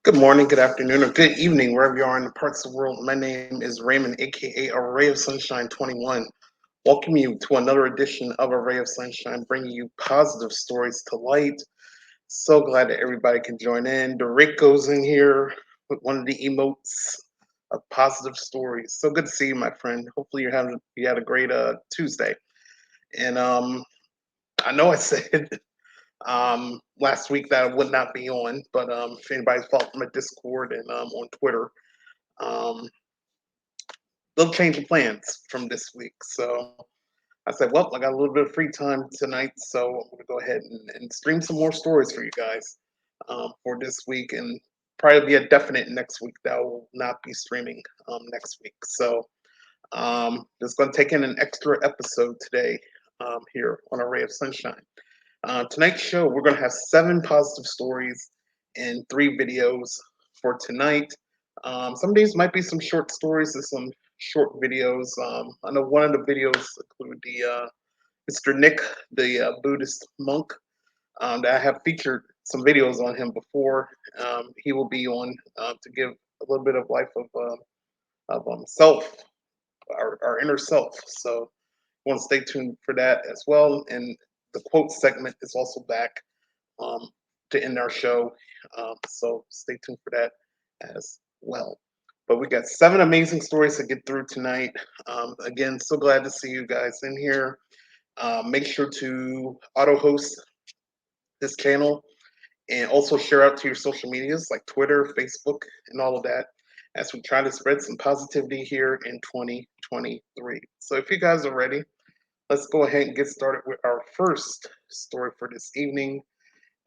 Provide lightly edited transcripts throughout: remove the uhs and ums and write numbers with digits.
Good morning, good afternoon, or good evening, wherever you are in the parts of the world. My name is Raymond, aka Array of Sunshine 21. Welcome you to another edition of Array of Sunshine, bringing you positive stories to light. So glad that everybody can join in. Rick goes in here with one of the emotes of positive stories. So good to see you, my friend. Hopefully you had a great Tuesday. And I know I said last week that I would not be on, but if anybody's following my Discord and on Twitter, um, they'll change the plans from this week. So I said, well, I got a little bit of free time tonight, so I'm going to go ahead and stream some more stories for you guys for this week, and probably be a definite next week that I will not be streaming next week. So just going to take in an extra episode today here on Array of Sunshine. Tonight's show, we're going to have 7 positive stories and 3 videos for tonight. Some of these might be some short stories and some short videos. I know one of the videos include the Mr. Nick, the Buddhist monk, that I have featured some videos on him before. He will be on to give a little bit of life of self, our inner self. So you want to stay tuned for that as well. And the quote segment is also back um, to end our show. So stay tuned for that as well. But we got 7 amazing stories to get through tonight. Again, so glad to see you guys in here. Make sure to auto host this channel and also share out to your social medias like Twitter, Facebook, and all of that as we try to spread some positivity here in 2023. So if you guys are ready, let's go ahead and get started with our first story for this evening.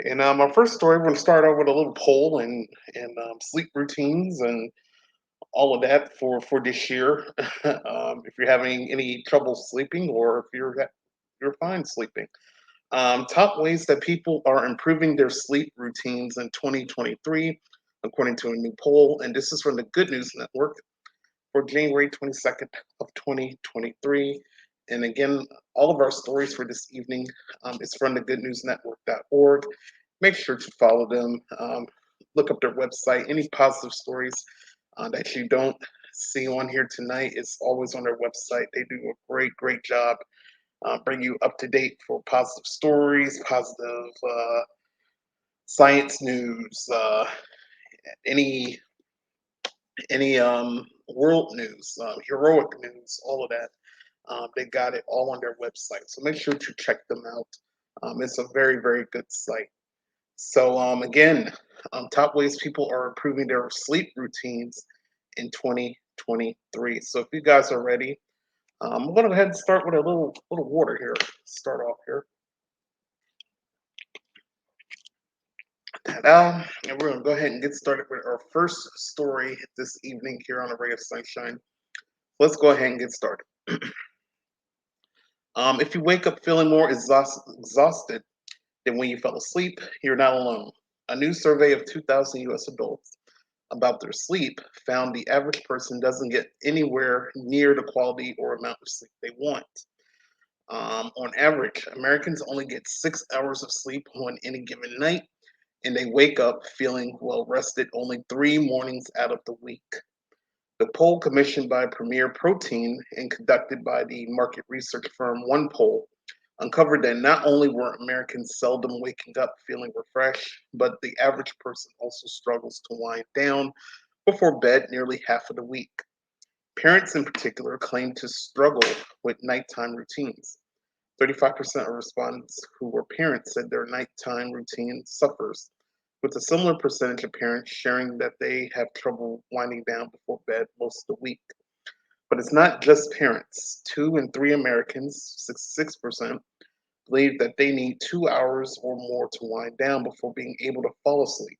And our first story, we're going to start out with a little poll and sleep routines and all of that for this year. If you're having any trouble sleeping, or if you're fine sleeping. Top ways that people are improving their sleep routines in 2023, according to a new poll, and this is from the Good News Network for January 22nd of 2023. And again, all of our stories for this evening is from the goodnewsnetwork.org. Make sure to follow them. Look up their website. Any positive stories that you don't see on here tonight is always on their website. They do a great job. Bring you up to date for positive stories, positive science news, any world news, heroic news, all of that. They got it all on their website. So make sure to check them out. It's a very good site. So again, top ways people are improving their sleep routines in 2023. So if you guys are ready, I'm going to go ahead and start with a little water here. Start off here. Ta-da! And we're going to go ahead and get started with our first story this evening here on A Ray of Sunshine. Let's go ahead and get started. If you wake up feeling more exhausted than when you fell asleep, you're not alone. A new survey of 2,000 US adults about their sleep found the average person doesn't get anywhere near the quality or amount of sleep they want. On average, Americans only get 6 hours of sleep on any given night, and they wake up feeling well rested only 3 mornings out of the week. The poll, commissioned by Premier Protein and conducted by the market research firm OnePoll, uncovered that not only were Americans seldom waking up feeling refreshed, but the average person also struggles to wind down before bed nearly half of the week. Parents, in particular, claim to struggle with nighttime routines. 35% of respondents who were parents said their nighttime routine suffers, with a similar percentage of parents sharing that they have trouble winding down before bed most of the week. But it's not just parents. 2 in 3 Americans, 66%, believe that they need 2 hours or more to wind down before being able to fall asleep.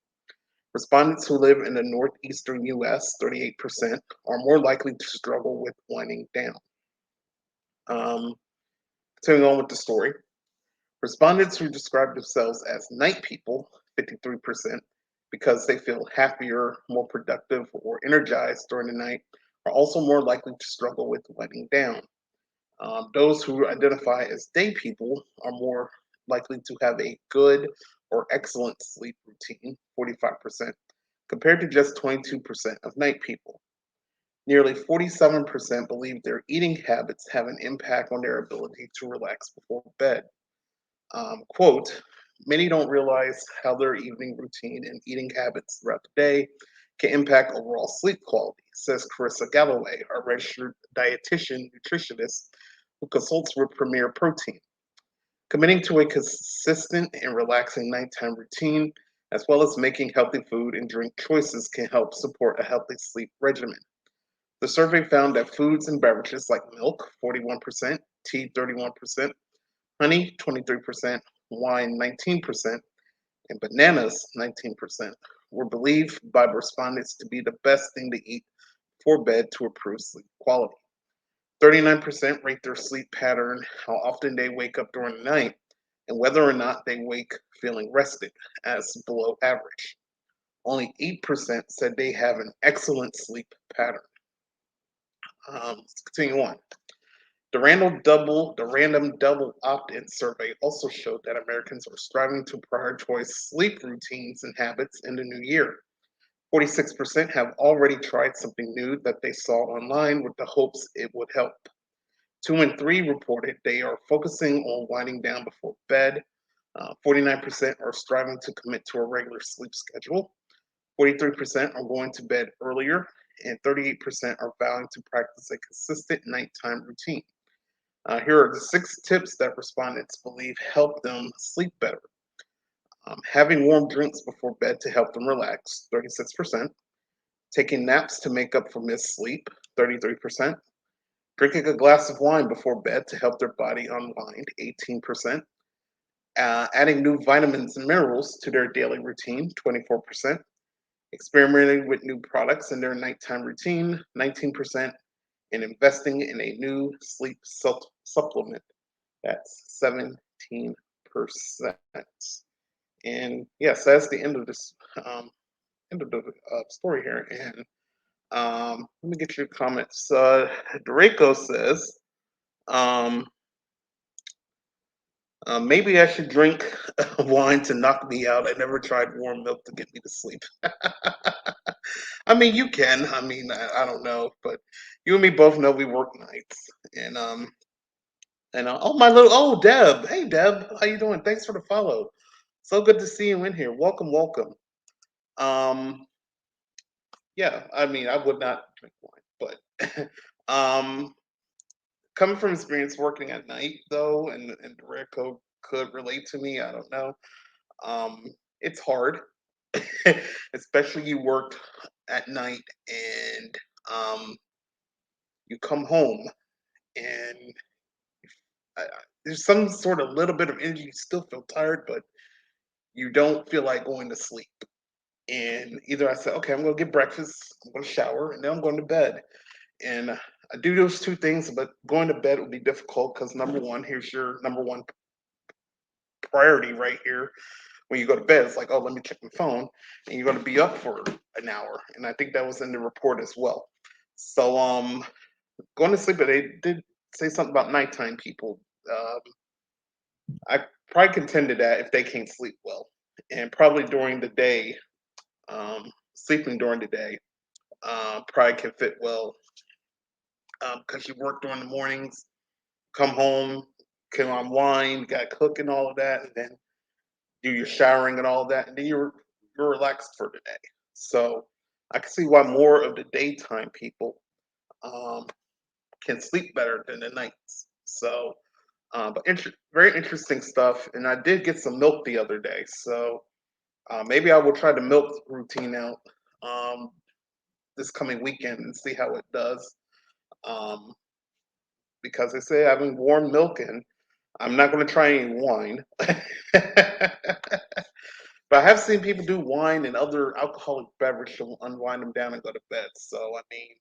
Respondents who live in the northeastern US, 38%, are more likely to struggle with winding down. Um, Continuing on with the story, respondents who describe themselves as night people, 53%, because they feel happier, more productive, or energized during the night, are also more likely to struggle with winding down. Those who identify as day people are more likely to have a good or excellent sleep routine, 45%, compared to just 22% of night people. Nearly 47% believe their eating habits have an impact on their ability to relax before bed. Quote, many don't realize how their evening routine and eating habits throughout the day can impact overall sleep quality, says Carissa Galloway, a registered dietitian nutritionist who consults with Premier Protein. Committing to a consistent and relaxing nighttime routine, as well as making healthy food and drink choices, can help support a healthy sleep regimen. The survey found that foods and beverages like milk, 41%, tea, 31%, honey, 23%, wine, 19%, and bananas, 19%, were believed by respondents to be the best thing to eat before bed to improve sleep quality. 39% rate their sleep pattern, how often they wake up during the night, and whether or not they wake feeling rested, as below average. Only 8% said they have an excellent sleep pattern. Let's continue on. The random double opt-in survey also showed that Americans are striving to prioritize sleep routines and habits in the new year. 46% have already tried something new that they saw online with the hopes it would help. 2 in 3 reported they are focusing on winding down before bed. 49% are striving to commit to a regular sleep schedule. 43% are going to bed earlier, and 38% are vowing to practice a consistent nighttime routine. Here are the 6 tips that respondents believe help them sleep better. Having warm drinks before bed to help them relax, 36%. Taking naps to make up for missed sleep, 33%. Drinking a glass of wine before bed to help their body unwind, 18%. Adding new vitamins and minerals to their daily routine, 24%. Experimenting with new products in their nighttime routine, 19%. And investing in a new sleep supplement, that's 17%. And yes, that's the end of this story here. And let me get your comments. Draco says, um, maybe I should drink wine to knock me out. I never tried warm milk to get me to sleep. I mean, you can. I mean, I don't know, but you and me both know we work nights. And oh, my little, oh, Deb. Hey, Deb, how you doing? Thanks for the follow. So good to see you in here. Welcome, welcome. Um, yeah, I mean, I would not drink wine, but um, coming from experience working at night though, and Rico could relate to me. I don't know. It's hard, especially you work at night and you come home and there's some sort of little bit of energy. You still feel tired, but you don't feel like going to sleep. And either I say, okay, I'm going to get breakfast, I'm going to shower, and then I'm going to bed. And I do those 2 things, but going to bed will be difficult because number one, here's your number one priority right here. When you go to bed, it's like, oh, let me check my phone, and you're going to be up for an hour. And I think that was in the report as well. So, going to sleep, but they did say something about nighttime people. Um, I probably contend to that if they can't sleep well, and probably during the day, sleeping during the day probably can fit well because you work during the mornings, come home, can unwind, got to cook and all of that, and then do your showering and all of that, and then you're relaxed for the day. So I can see why more of the daytime people um, can sleep better than the nights. So, but very interesting stuff. And I did get some milk the other day, so maybe I will try the milk routine out um, this coming weekend and see how it does. Um, because they say having warm milk and I'm not going to try any wine. But I have seen people do wine and other alcoholic beverage to unwind them down and go to bed. So I mean,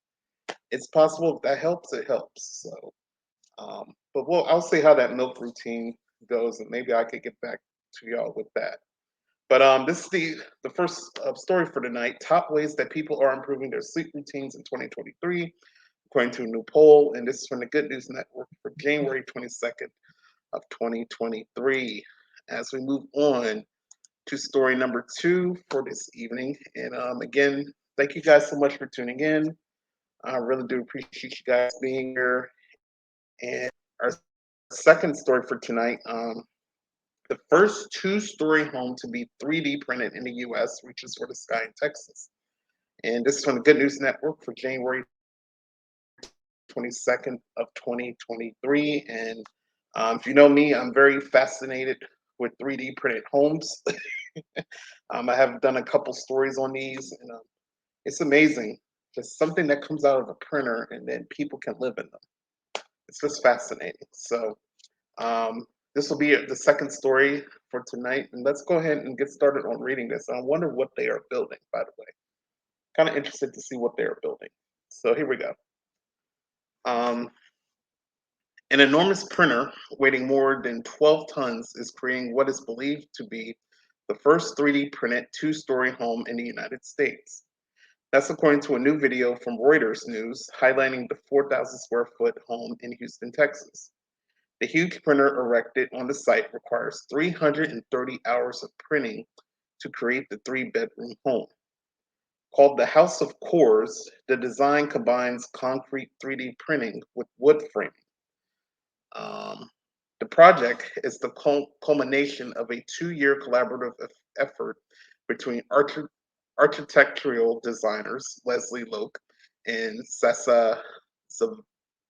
it's possible if that helps, it helps. So, but I'll see how that milk routine goes, and maybe I could get back to y'all with that. But this is the first story for tonight. Top ways that people are improving their sleep routines in 2023, according to a new poll. And this is from the Good News Network for January 22nd of 2023. As we move on to story number 2 for this evening. And again, thank you guys so much for tuning in. I really do appreciate you guys being here. And our second story for tonight, the first 2-story home to be 3D printed in the U.S. reaches for the sky in Texas. And this is from the Good News Network for January 22nd of 2023. And if you know me, I'm very fascinated with 3D printed homes. I have done a couple stories on these, and it's amazing. Just something that comes out of a printer, and then people can live in them. It's just fascinating. So this will be the second story for tonight, and let's go ahead and get started on reading this. I wonder what they are building, by the way. Kind of interested to see what they are building. So here we go. Um, an enormous printer weighing more than 12 tons is creating what is believed to be the first 3D printed 2-story home in the United States. That's according to a new video from Reuters News highlighting the 4,000 square foot home in Houston, Texas. The huge printer erected on the site requires 330 hours of printing to create the 3-bedroom home. Called the House of Cores, the design combines concrete 3D printing with wood framing. The project is the culmination of a 2-year collaborative effort between architectural designers Leslie Loke and Sessa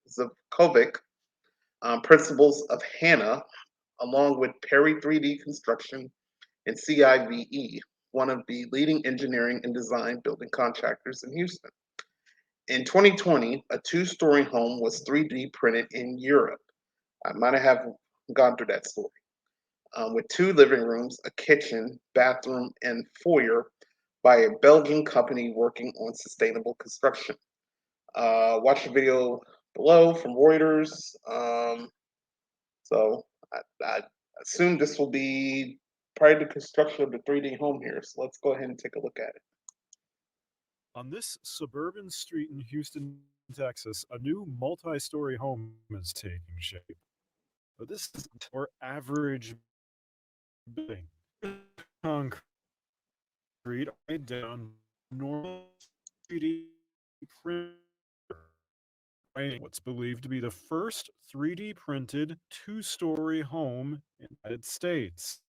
Zivkovic, principals of HANA, along with Perry 3D Construction and CIVE, one of the leading engineering and design building contractors in Houston. In 2020, a two-story home was 3D printed in Europe. I might have gone through that story. With two living rooms, a kitchen, bathroom, and foyer by a Belgian company working on sustainable construction. Watch the video below from Reuters. So I assume this will be part of the construction of the 3D home here. So let's go ahead and take a look at it. On this suburban street in Houston, Texas, a new multi story home is taking shape. But this is our average building. Concrete laid down normal 3D printer. What's believed to be the first 3D printed two-story home in the United States.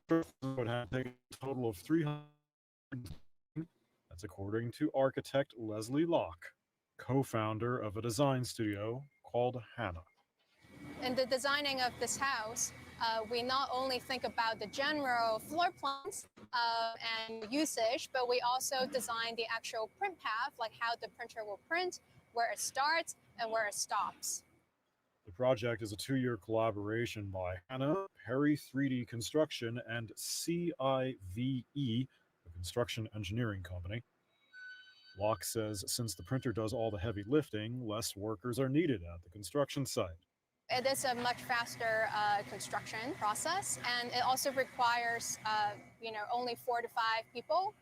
Would have taken a total of 300. That's according to architect Leslie Locke, co-founder of a design studio called Hannah. In the designing of this house, we not only think about the general floor plans and usage, but we also design the actual print path, like how the printer will print, where it starts, and where it stops. The project is a 2-year collaboration by Hannah, Perry 3D Construction, and CIVE, a construction engineering company. Locke says since the printer does all the heavy lifting, less workers are needed at the construction site. It is a much faster construction process, and it also requires, only 4 to 5 people,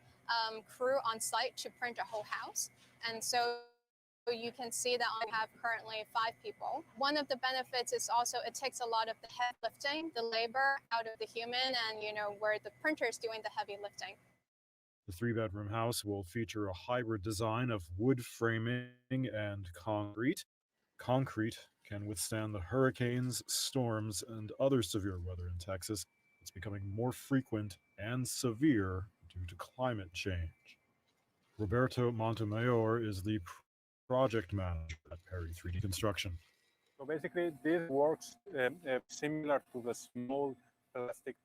crew on site to print a whole house. And so you can see that I have currently 5 people. One of the benefits is also it takes a lot of the heavy lifting, the labor out of the human, and where the printer is doing the heavy lifting. The 3-bedroom house will feature a hybrid design of wood framing and concrete. Concrete can withstand the hurricanes, storms, and other severe weather in Texas. It's becoming more frequent and severe due to climate change. Roberto Montemayor is the project manager at Perry 3D Construction. So basically, this works similar to the small plastic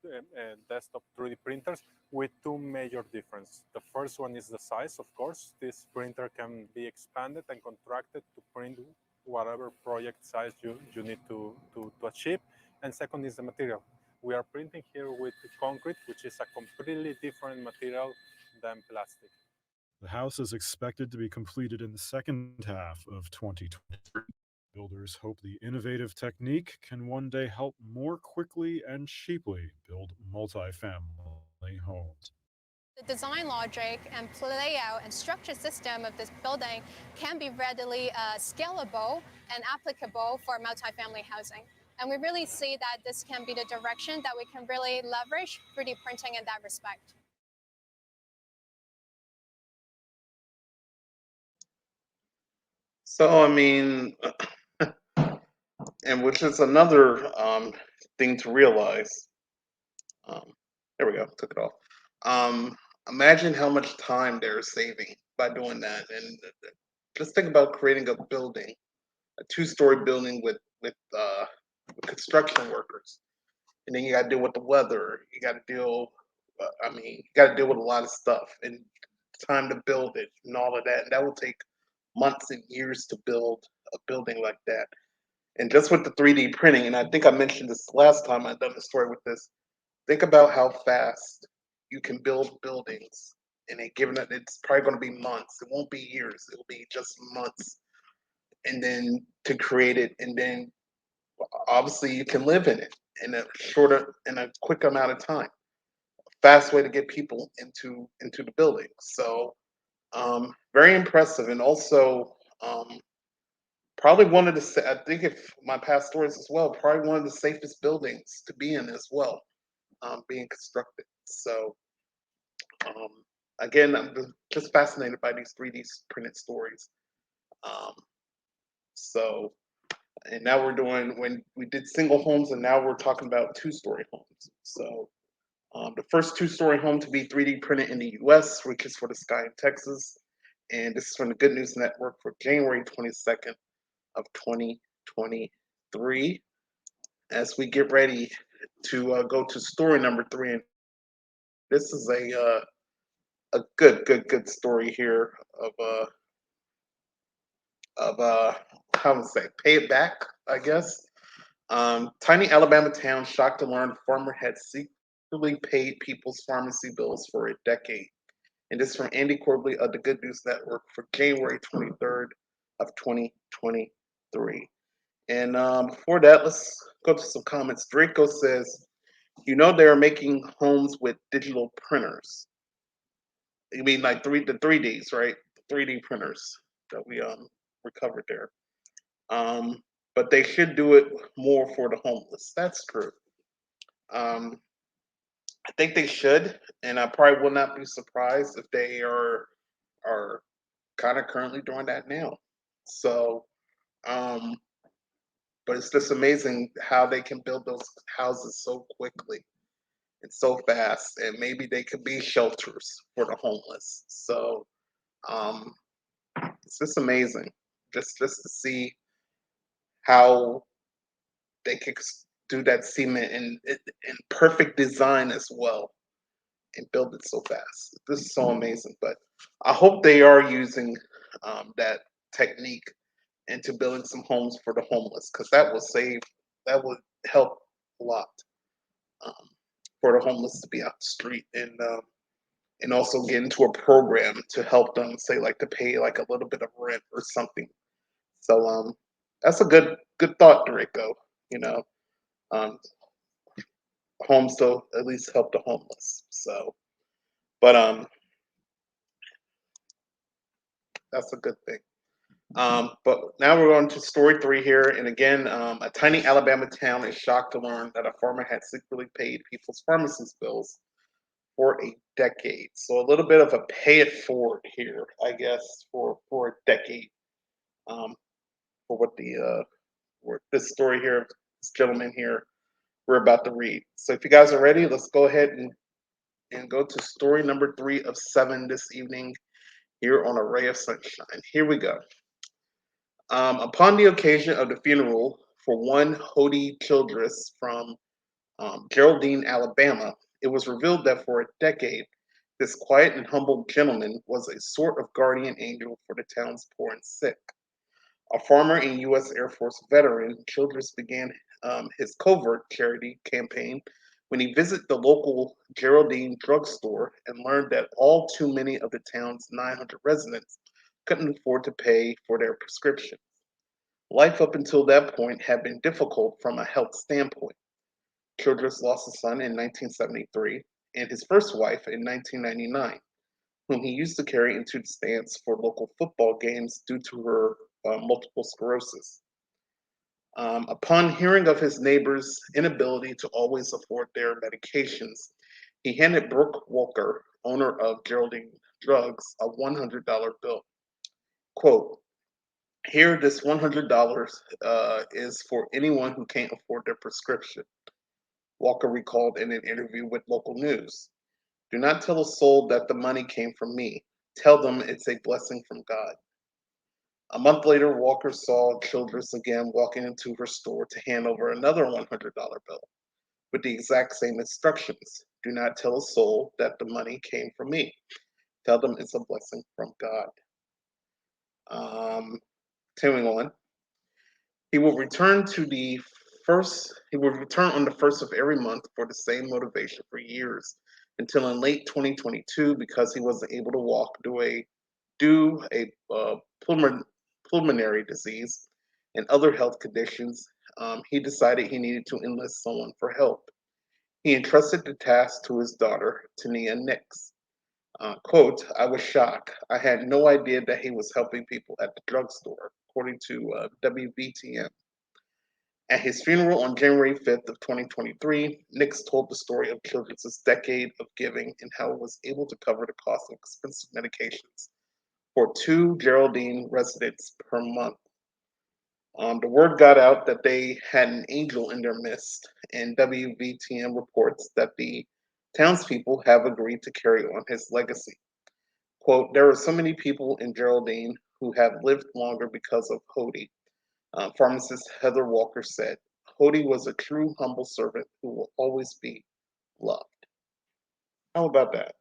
desktop 3D printers with two major differences. The first one is the size, of course. This printer can be expanded and contracted to print whatever project size you need to achieve. And second is the material. We are printing here with concrete, which is a completely different material than plastic. The house is expected to be completed in the second half of 2023. Builders hope the innovative technique can one day help more quickly and cheaply build multifamily homes. The design logic and layout and structure system of this building can be readily scalable and applicable for multifamily housing. And we really see that this can be the direction that we can really leverage 3D printing in that respect. So, I mean, and which is another thing to realize. Um, there we go, took it off. Imagine how much time they're saving by doing that, and just think about creating a building, a two-story building with construction workers, and then you got to deal with the weather. You got to deal, you got to deal with a lot of stuff and time to build it and all of that. And that will take months and years to build a building like that. And just with the 3D printing, and I think I mentioned this last time I done the story with this. Think about how fast you can build buildings, and given that it's probably going to be months, it won't be years. It'll be just months, and then to create it, and then obviously you can live in it in a quick amount of time. Fast way to get people into the building. So very impressive, and also probably one of the I think if my past stories as well, probably one of the safest buildings to be in as well, being constructed. So um, again, I'm just fascinated by these 3D printed stories. Um, so and now we're doing when we did single homes, and now we're talking about two-story homes. So The first two-story home to be 3D printed in the U.S. reaches for the sky in Texas. And this is from the Good News Network for January 22nd of 2023. As we get ready to go to story number 3, and this is a good story here of how to say pay it back, I guess. Tiny Alabama town shocked to learn farmer had secretly paid people's pharmacy bills for a decade. And this is from Andy Corbley of the Good News Network for January 23rd of 2023. And before that, let's go to some comments. Draco says, "You know they are making homes with digital printers. You mean like the 3Ds, right? 3D printers that we recovered there. But they should do it more for the homeless. That's true. Um, I think they should, and I probably will not be surprised if they are kind of currently doing that now. So, um, but it's just amazing how they can build those houses so quickly and so fast, and maybe they could be shelters for the homeless. So, um, it's just amazing, just to see how they could do that cement and perfect design as well and build it so fast. This is so amazing. But I hope they are using that technique into building some homes for the homeless because that would help a lot um, for the homeless to be out the street and also get into a program to help them, say like to pay like a little bit of rent or something. So that's a good thought, Rico. You know, um, homes to at least help the homeless. So, but that's a good thing. But now we're on to story 3 here, and again, a tiny Alabama town is shocked to learn that a farmer had secretly paid people's pharmacy bills for a decade. So a little bit of a pay it forward here, I guess, for a decade. Um, for what the for this story here, this gentleman here, we're about to read. So if you guys are ready, let's go ahead and go to story number 3 of 7 this evening here on A Ray of Sunshine. Here we go. Upon the occasion of the funeral for one Hody Childress from Geraldine, Alabama, it was revealed that for a decade, this quiet and humble gentleman was a sort of guardian angel for the town's poor and sick. A farmer and U.S. Air Force veteran, Childress began his covert charity campaign when he visited the local Geraldine drugstore and learned that all too many of the town's 900 residents couldn't afford to pay for their prescriptions. Life up until that point had been difficult from a health standpoint. Childress lost a son in 1973 and his first wife in 1999, whom he used to carry into the stands for local football games due to her multiple sclerosis. Upon hearing of his neighbor's inability to always afford their medications, he handed Brooke Walker, owner of Geraldine Drugs, a $100 bill. Quote, "Here, this $100 is for anyone who can't afford their prescription," Walker recalled in an interview with local news. "Do not tell a soul that the money came from me. Tell them it's a blessing from God." A month later, Walker saw Childress again walking into her store to hand over another $100 bill with the exact same instructions. "Do not tell a soul that the money came from me. Tell them it's a blessing from God." Um, Continuing on, he will return to the he will return on the first of every month for the same motivation for years until in late 2022 because he wasn't able to walk due a pulmonary disease and other health conditions. He decided he needed to enlist someone for help. He entrusted the task to his daughter, Tania Nix. Quote, "I was shocked. I had no idea that he was helping people at the drugstore," according to WBTM. At his funeral on January 5th of 2023, Nix told the story of Childress' decade of giving and how it was able to cover the cost of expensive medications for 2 Geraldine residents per month. The word got out that they had an angel in their midst, and WVTM reports that the townspeople have agreed to carry on his legacy. Quote, there are so many people in Geraldine who have lived longer because of Hody, pharmacist Heather Walker said. Hody was a true humble servant who will always be loved. How about that?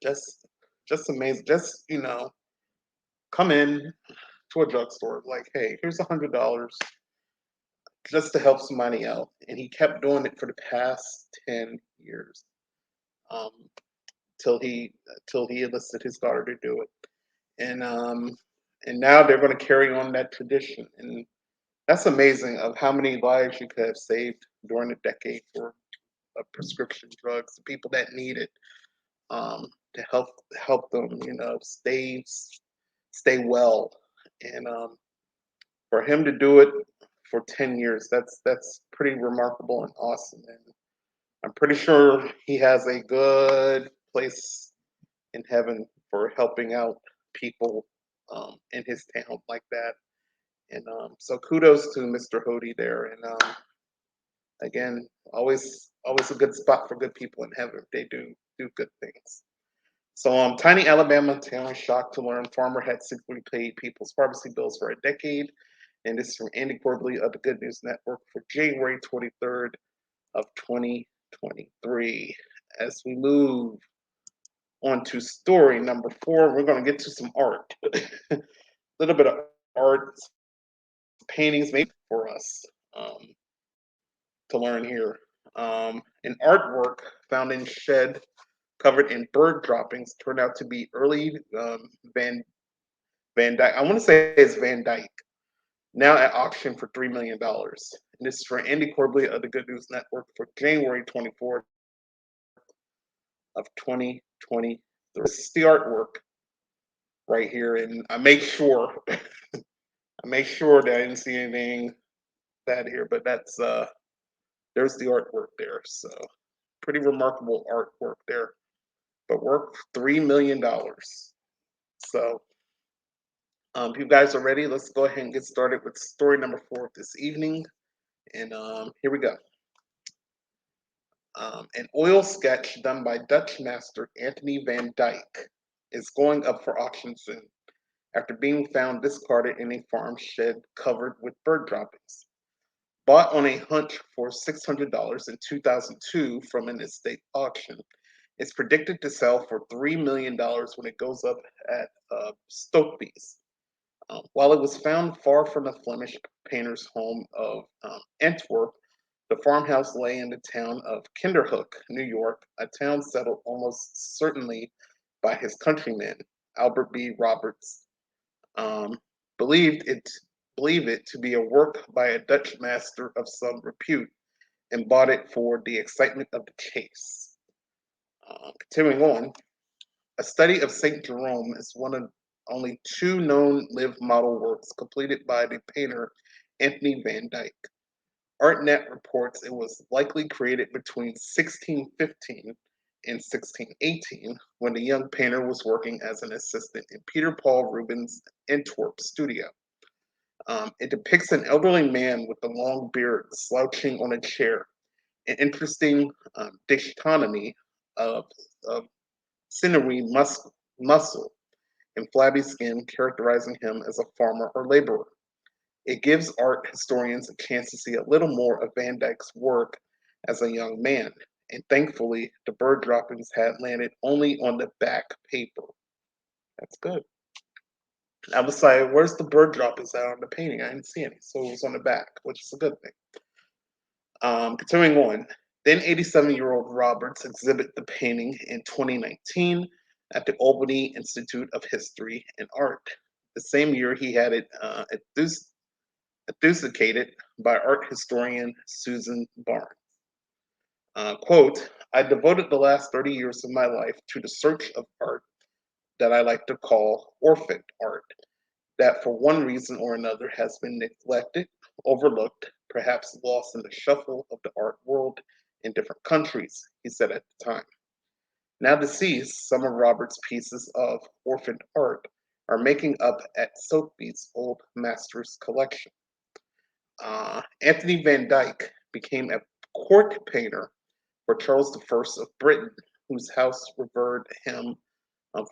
Just just amazing. Just, come in to a drugstore, like, hey, here's $100 just to help somebody out. And he kept doing it for the past 10 years. Um, till he enlisted his daughter to do it. And now they're going to carry on that tradition. And that's amazing of how many lives you could have saved during the decade for prescription drugs, the people that need it, to help them, stay well. And for him to do it for 10 years, that's pretty remarkable and awesome. And I'm pretty sure he has a good place in heaven for helping out people in his town like that. And so kudos to Mr. Hody there. And again, always a good spot for good people in heaven. They do good things. So tiny Alabama town shocked to learn farmer had secretly paid people's pharmacy bills for a decade. And this is from Andy Corbely of the Good News Network for January 23rd of 2023. As we move on to story number 4, we're going to get to some art. A little bit of art, paintings made for us to learn here. An artwork found in shed covered in bird droppings turned out to be early Van Dyke. I want to say it's Van Dyke. Now at auction for $3 million. And this is for Andy Corbely of the Good News Network for January 24th of 2023. This is the artwork right here, and I make sure that I didn't see anything bad here, but that's there's the artwork there. So pretty remarkable artwork there. But worth $3 million. So if you guys are ready, let's go ahead and get started with story number 4 of this evening. And here we go. An oil sketch done by Dutch master Anthony van Dyck is going up for auction soon after being found discarded in a farm shed covered with bird droppings. Bought on a hunch for $600 in 2002 from an estate auction, it's predicted to sell for $3 million when it goes up at Stokeby's. While it was found far from the Flemish painter's home of Antwerp, the farmhouse lay in the town of Kinderhook, New York, a town settled almost certainly by his countryman, Albert B. Roberts. Believed it to be a work by a Dutch master of some repute, and bought it for the excitement of the chase. Continuing on, a study of St. Jerome is one of only 2 known live model works completed by the painter Anthony van Dyck. ArtNet reports it was likely created between 1615 and 1618 when the young painter was working as an assistant in Peter Paul Rubens' Antwerp studio. It depicts an elderly man with a long beard slouching on a chair, an interesting dichotomy of sinewy muscle and flabby skin characterizing him as a farmer or laborer. It gives art historians a chance to see a little more of Van Dyck's work as a young man, and thankfully the bird droppings had landed only on the back paper. That's good. I was like, where's the bird droppings out on the painting? I didn't see any, so it was on the back, which is a good thing. Continuing on, then 87-year-old Roberts exhibited the painting in 2019 at the Albany Institute of History and Art. The same year he had it elucidated by art historian Susan Barnes. Quote, I devoted the last 30 years of my life to the search of art that I like to call orphaned art, that for one reason or another has been neglected, overlooked, perhaps lost in the shuffle of the art world in different countries, he said at the time. Now deceased, some of Robert's pieces of orphaned art are making up at Sotheby's Old Masters collection. Anthony van Dyck became a court painter for Charles I of Britain, whose house revered him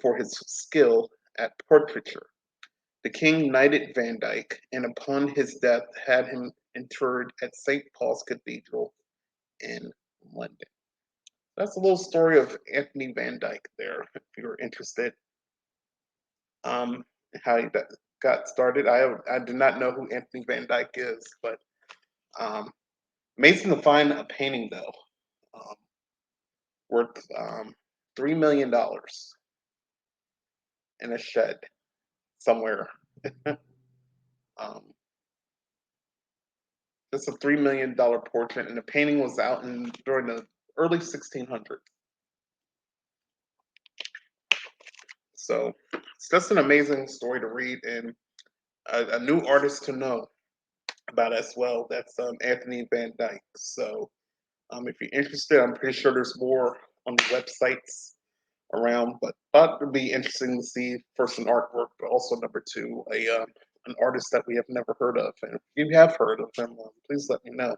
for his skill at portraiture. The king knighted Van Dyck, and upon his death had him interred at St. Paul's Cathedral in London. That's a little story of Anthony Van Dyck there, if you're interested. Um, how he got started. I do not know who Anthony Van Dyck is, but um, amazing to find a painting though, um, worth $3 million in a shed somewhere. um, It's a $3 million portrait, and the painting was out during the early 1600s. So it's just an amazing story to read and a new artist to know about as well. That's Anthony Van Dyck. So if you're interested, I'm pretty sure there's more on the websites around, but thought it would be interesting to see first an artwork, but also number two, an artist that we have never heard of. And if you have heard of them, please let me know.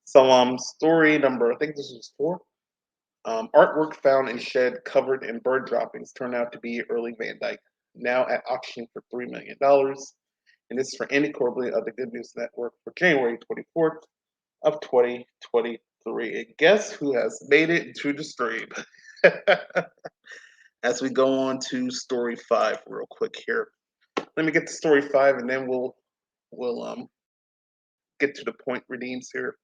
So story number, I think this is 4. Artwork found in shed covered in bird droppings turned out to be early Van Dyck, now at auction for $3 million. And this is for Andy Corbley of the Good News Network for January 24th of 2023. And guess who has made it into the stream? As we go on to story 5 real quick here. Let me get to story 5 and then we'll get to the point redeems here.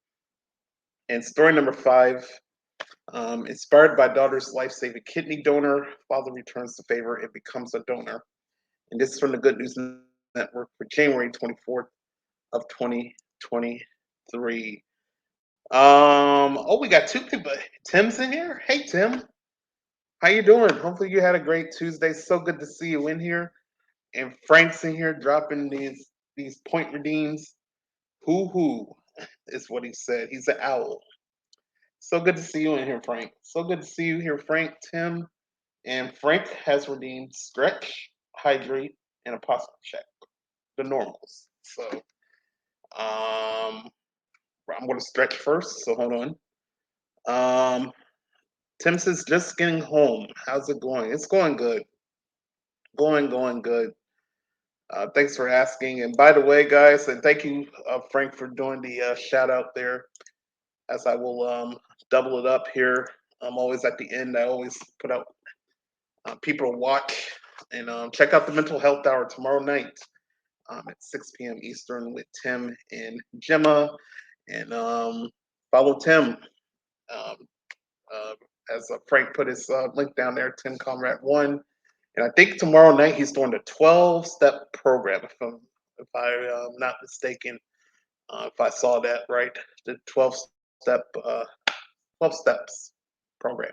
And story number 5, inspired by daughter's life-saving kidney donor, father returns the favor and becomes a donor. And this is from the Good News Network for January 24th of 2023. We got 2 people. Tim's in here. Hey, Tim. How you doing? Hopefully you had a great Tuesday. So good to see you in here. And Frank's in here dropping these point redeems. Hoo is what he said. He's an owl. So good to see you in here, Frank. So good to see you here, Frank, Tim. And Frank has redeemed stretch, hydrate, and a posture check. The normals. So I'm gonna stretch first, so hold on. Tim says just getting home. How's it going? It's going good. Going good. Thanks for asking. And by the way, guys, and thank you, Frank, for doing the shout out there. As I will double it up here. I'm always at the end. I always put out people to watch and check out the Mental Health Hour tomorrow night at 6 p.m. Eastern with Tim and Gemma. And follow Tim. Um, as Frank put his link down there, Tim Comrade 1. And I think tomorrow night he's doing the 12-step program, if I'm not mistaken. If I saw that right, the 12 steps program.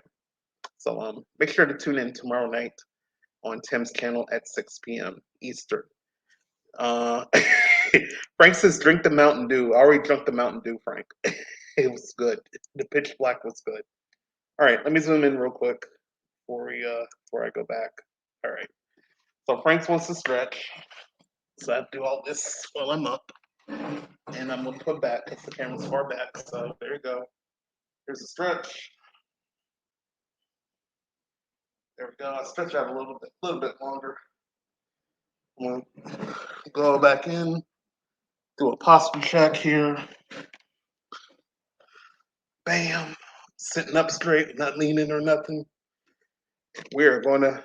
So make sure to tune in tomorrow night on Tim's channel at 6 p.m. Eastern. Frank says, drink the Mountain Dew. I already drank the Mountain Dew, Frank. It was good. The pitch black was good. All right, let me zoom in real quick before I go back. All right. So Frank wants to stretch. So I have to do all this while I'm up. And I'm gonna put back because the camera's far back. So there you go. Here's a stretch. There we go. I'll stretch out a little bit longer. I'm gonna go back in, do a posture check here. Bam. Sitting up straight, not leaning or nothing. We are going to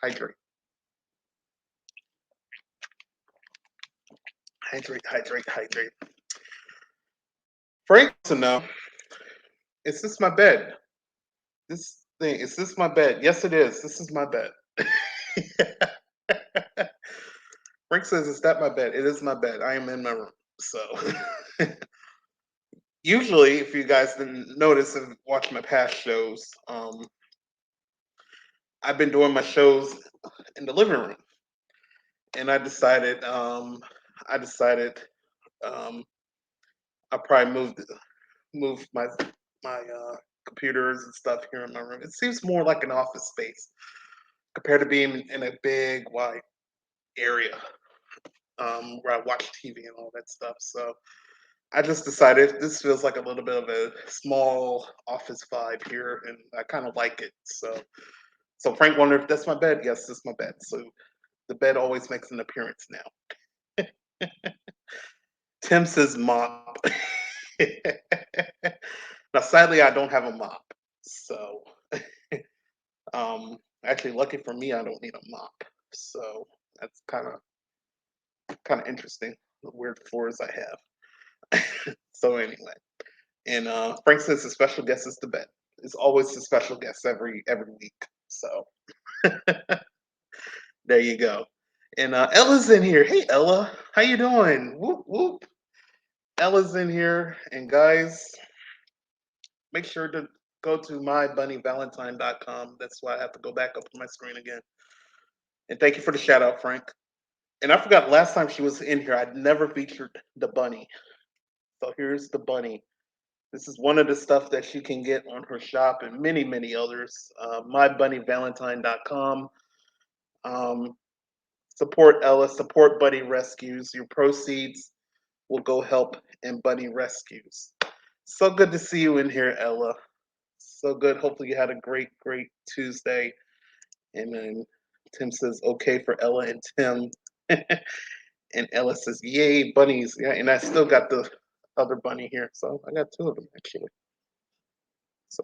hydrate. Hydrate. Frank wants to know, is this my bed? This thing, is this my bed? Yes, it is. This is my bed. Frank says, is that my bed? It is my bed. I am in my room. So usually, if you guys didn't notice and watch my past shows, I've been doing my shows in the living room. And I decided I probably moved my computers and stuff here in my room. It seems more like an office space compared to being in a big wide area where I watch TV and all that stuff. So I just decided this feels like a little bit of a small office vibe here, and I kind of like it. So Frank wondered if that's my bed. Yes, that's my bed. So the bed always makes an appearance now. Tim says mop. Now, sadly, I don't have a mop. So, actually, lucky for me, I don't need a mop. So that's kind of interesting. The weird floors I have. So anyway, and Frank says the special guest is the bed. It's always the special guest every week. So there you go. And Ella's in here. Hey Ella, how you doing? Whoop whoop. Ella's in here, and guys, make sure to go to mybunnyvalentine.com. That's why I have to go back up to my screen again. And thank you for the shout out, Frank. And I forgot last time she was in here, I'd never featured the bunny. So here's the bunny. This is one of the stuff that you can get on her shop and many, many others. Mybunnyvalentine.com. Um, support Ella, support Bunny Rescues. Your proceeds will go help in bunny rescues. So good to see you in here, Ella. So good. Hopefully you had a great, great Tuesday. And then Tim says, okay for Ella and Tim. And Ella says, yay, bunnies. Yeah, and I still got the other bunny here. So I got two of them actually. So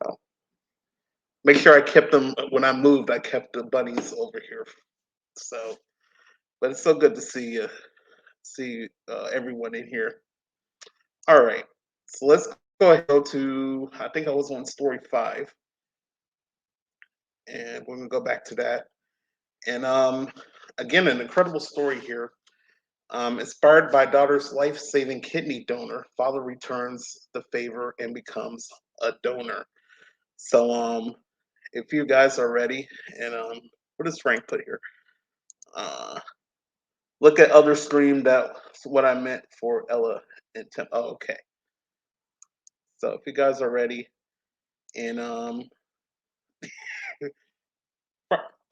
make sure I kept them when I moved, I kept the bunnies over here. So, but it's so good to see everyone in here. All right. So let's go ahead and go to, I think I was on story 5. And we're gonna go back to that. And again, an incredible story here. Inspired by daughter's life-saving kidney donor, father returns the favor and becomes a donor. So if you guys are ready, and what does Frank put here? Uh, look at other stream. That's what I meant for Ella and Tim. Oh, okay. So if you guys are ready, and oh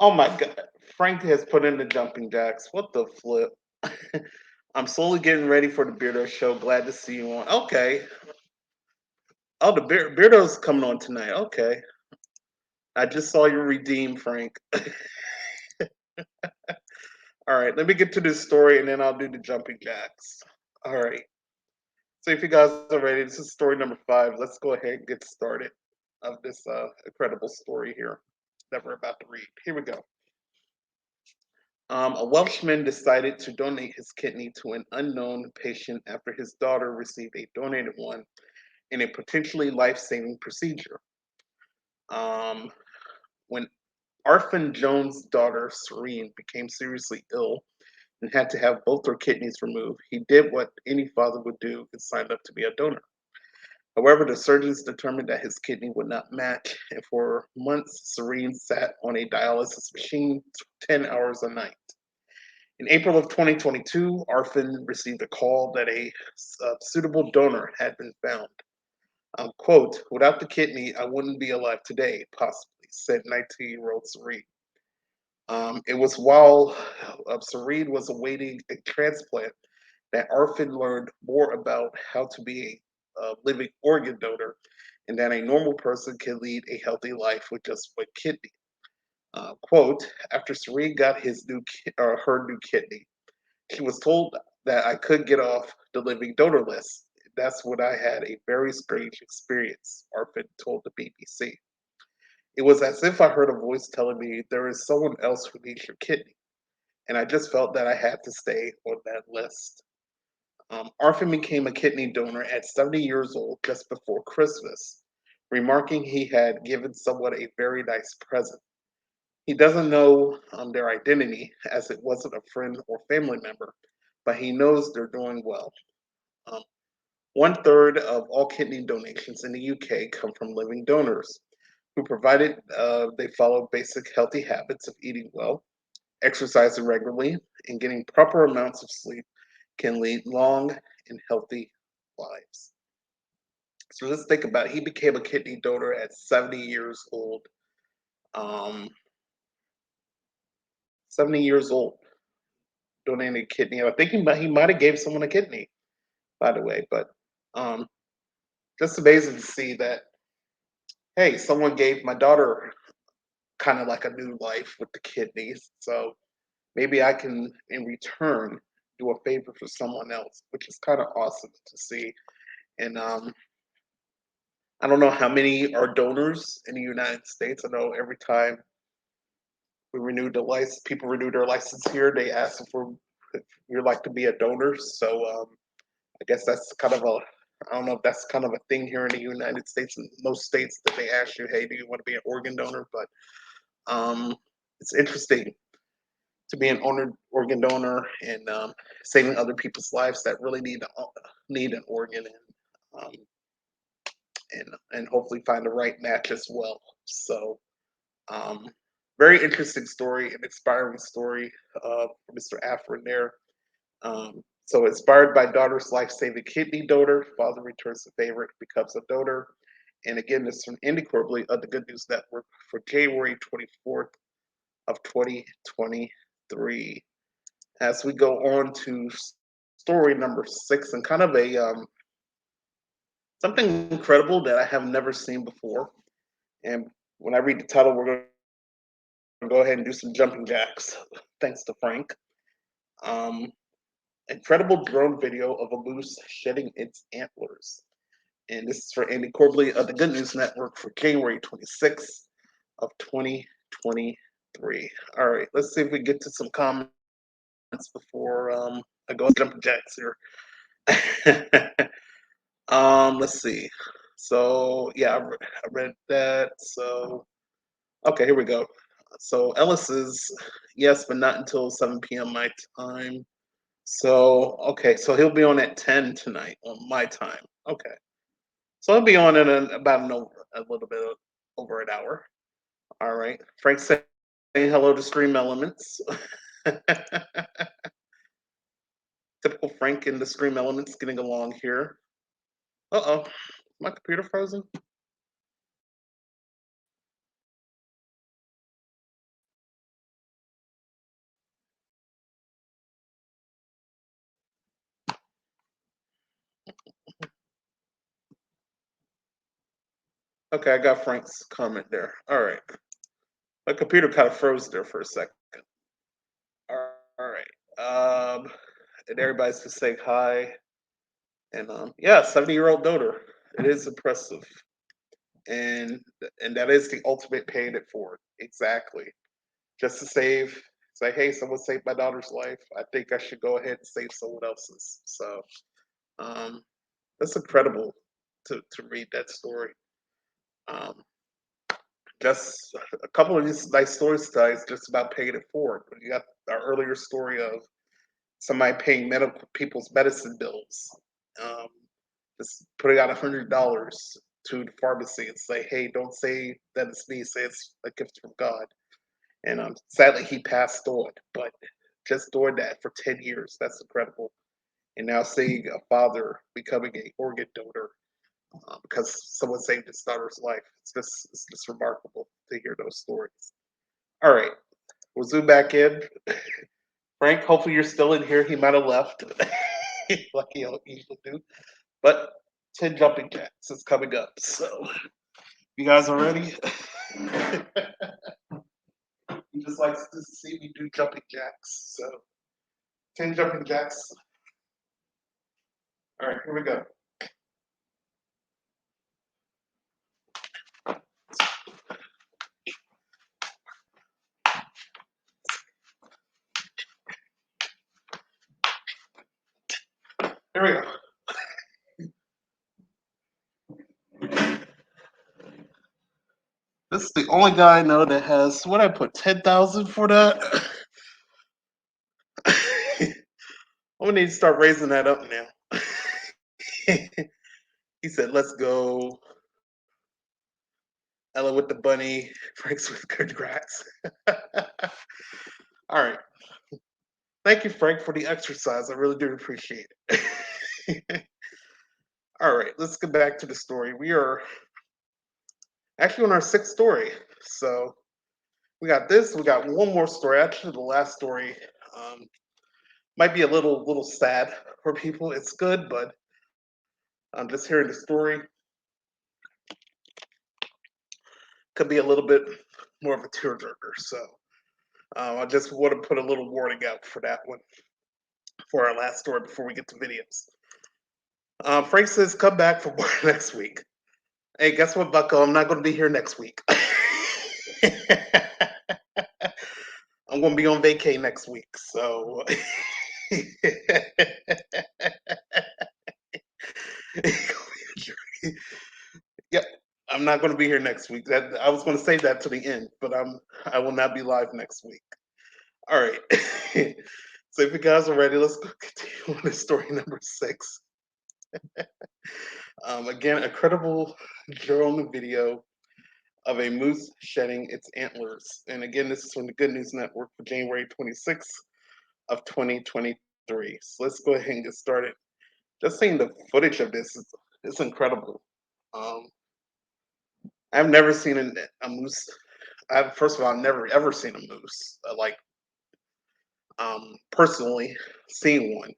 my God, Frank has put in the jumping jacks. What the flip? I'm slowly getting ready for the Beardo show. Glad to see you on. Okay. Oh, the Beardo's coming on tonight. Okay. I just saw you redeem, Frank. All right, let me get to this story and then I'll do the jumping jacks. All right. So if you guys are ready, this is story number 5. Let's go ahead and get started of this incredible story here that we're about to read. Here we go. A Welshman decided to donate his kidney to an unknown patient after his daughter received a donated one in a potentially life-saving procedure. Um, when Arfin Jones' daughter, Serene, became seriously ill and had to have both her kidneys removed, he did what any father would do and signed up to be a donor. However, the surgeons determined that his kidney would not match, and for months, Serene sat on a dialysis machine 10 hours a night. In April of 2022, Arfin received a call that a suitable donor had been found. Quote, without the kidney, I wouldn't be alive today, possibly, said 19-year-old Serene. It was while Serene was awaiting a transplant that Arfin learned more about how to be a living organ donor and that a normal person can lead a healthy life with just one kidney. Quote, after Serene got her new kidney, she was told that I could get off the living donor list. That's when I had a very strange experience, Arfin told the BBC. It was as if I heard a voice telling me there is someone else who needs your kidney, and I just felt that I had to stay on that list. Arfin became a kidney donor at 70 years old just before Christmas, remarking he had given someone a very nice present. He doesn't know their identity as it wasn't a friend or family member, but he knows they're doing well. Um, 1/3 of all kidney donations in the UK come from living donors who provided they follow basic healthy habits of eating well, exercising regularly, and getting proper amounts of sleep can lead long and healthy lives. So let's think about it. He became a kidney donor at 70 years old. Um, 70 years old, donating a kidney. I think he might have gave someone a kidney, by the way. But Um, just amazing to see that, hey, someone gave my daughter kind of like a new life with the kidneys. So maybe I can, in return, do a favor for someone else, which is kind of awesome to see. And I don't know how many are donors in the United States. I know every time we renew the license, people renew their license here, they ask if you'd like to be a donor. So I guess that's kind of a, I don't know if that's kind of a thing here in the United States. In most states that they ask you, hey, do you want to be an organ donor? But it's interesting to be an organ donor and saving other people's lives that really need an organ um, and hopefully find the right match as well. So um, very interesting story, an inspiring story for Mr. Afrin there. So inspired by daughter's life-saving kidney donor, father returns the favorite, becomes a donor. And again, this is from Andy Corbally of the Good News Network for January 24th of 2023. As we go on to story number 6, and kind of a something incredible that I have never seen before. And when I read the title, we're going to go ahead and do some jumping jacks, thanks to Frank. Um, Incredible drone video of a moose shedding its antlers. And this is for Andy Corbally of the Good News Network for January 26th of 2023. All right, let's see if we get to some comments before I go jumping jacks here. Let's see. So yeah, I read that. So okay, here we go. So Ellis is yes, but not until 7 p.m. my time. So okay, so he'll be on at 10 tonight on my time. Okay, so he'll be on in about a little bit over an hour. All right, Frank saying hello to Stream Elements. Typical Frank and the Scream Elements getting along here. Uh-oh, my computer frozen? Okay, I got Frank's comment there. All right. My computer kind of froze there for a second. All right. And everybody's just saying hi. And yeah, 70-year-old donor. It is impressive. And that is the ultimate paying it forward. Exactly. Just to save, say, hey, someone saved my daughter's life. I think I should go ahead and save someone else's. So that's incredible to read that story. Um, just a couple of these nice stories, guys, just about paying it forward. You got our earlier story of somebody paying medical people's medicine bills, um, just putting out $100 to the pharmacy and say, "Hey, don't say that it's me. Say it's a gift from God." And sadly, he passed on. But just doing that for 10 years—that's incredible. And now seeing a father becoming an organ donor because someone saved his daughter's life. It's just remarkable to hear those stories. All right, we'll zoom back in. Frank, hopefully you're still in here. He might have left, like he usually do. But 10 jumping jacks is coming up. So you guys are ready? He just likes to see me do jumping jacks. So 10 jumping jacks. All right, here we go. Here we go. This is the only guy I know that has what I put 10,000 for that. I'm gonna need to start raising that up now. He said, "Let's go." Ella with the bunny, Frank's with congrats. All right. Thank you, Frank, for the exercise. I really do appreciate it. All right, let's get back to the story. We are actually on our 6th story. So we got this, we got one more story. Actually, the last story might be a little sad for people. It's good, but Just hearing the story could be a little bit more of a tearjerker. So I just want to put a little warning out for that one for our last story before we get to videos. Frank says, come back for more next week. Hey, guess what, Bucko? I'm not going to be here next week. I'm going to be on vacay next week. So, yep, I'm not going to be here next week. That I was going to say that to the end, but I will not be live next week. All right. So if you guys are ready, let's go continue on to story number 6. Again, a credible drone video of a moose shedding its antlers. And again, this is from the Good News Network for January 26th of 2023. So let's go ahead and get started. Just seeing the footage of this is incredible. I've never seen a moose. First of all, I've never ever seen a moose. Personally, seen one.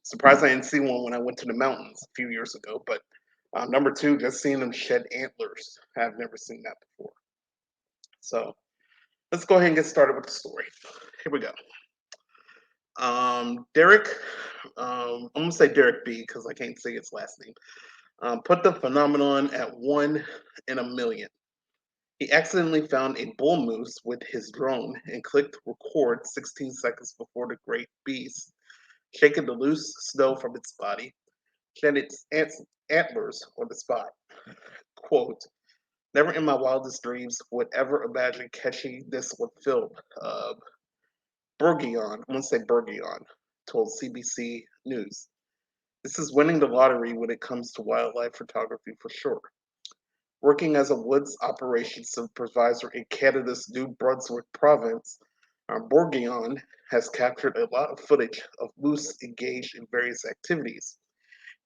Surprised I didn't see one when I went to the mountains a few years ago. But number 2, just seeing them shed antlers. I've never seen that before. So let's go ahead and get started with the story. Here we go. Derek, I'm gonna say Derek B because I can't say his last name. Put the phenomenon at 1 in a million. He accidentally found a bull moose with his drone and clicked record 16 seconds before the great beast, shaking the loose snow from its body, shed its antlers on the spot. Quote, never in my wildest dreams would ever imagine catching this on film. Bourguignon, I'm going to say Bourguignon, told CBC News. This is winning the lottery when it comes to wildlife photography for sure. Working as a woods operations supervisor in Canada's New Brunswick province, Bourguignon has captured a lot of footage of moose engaged in various activities.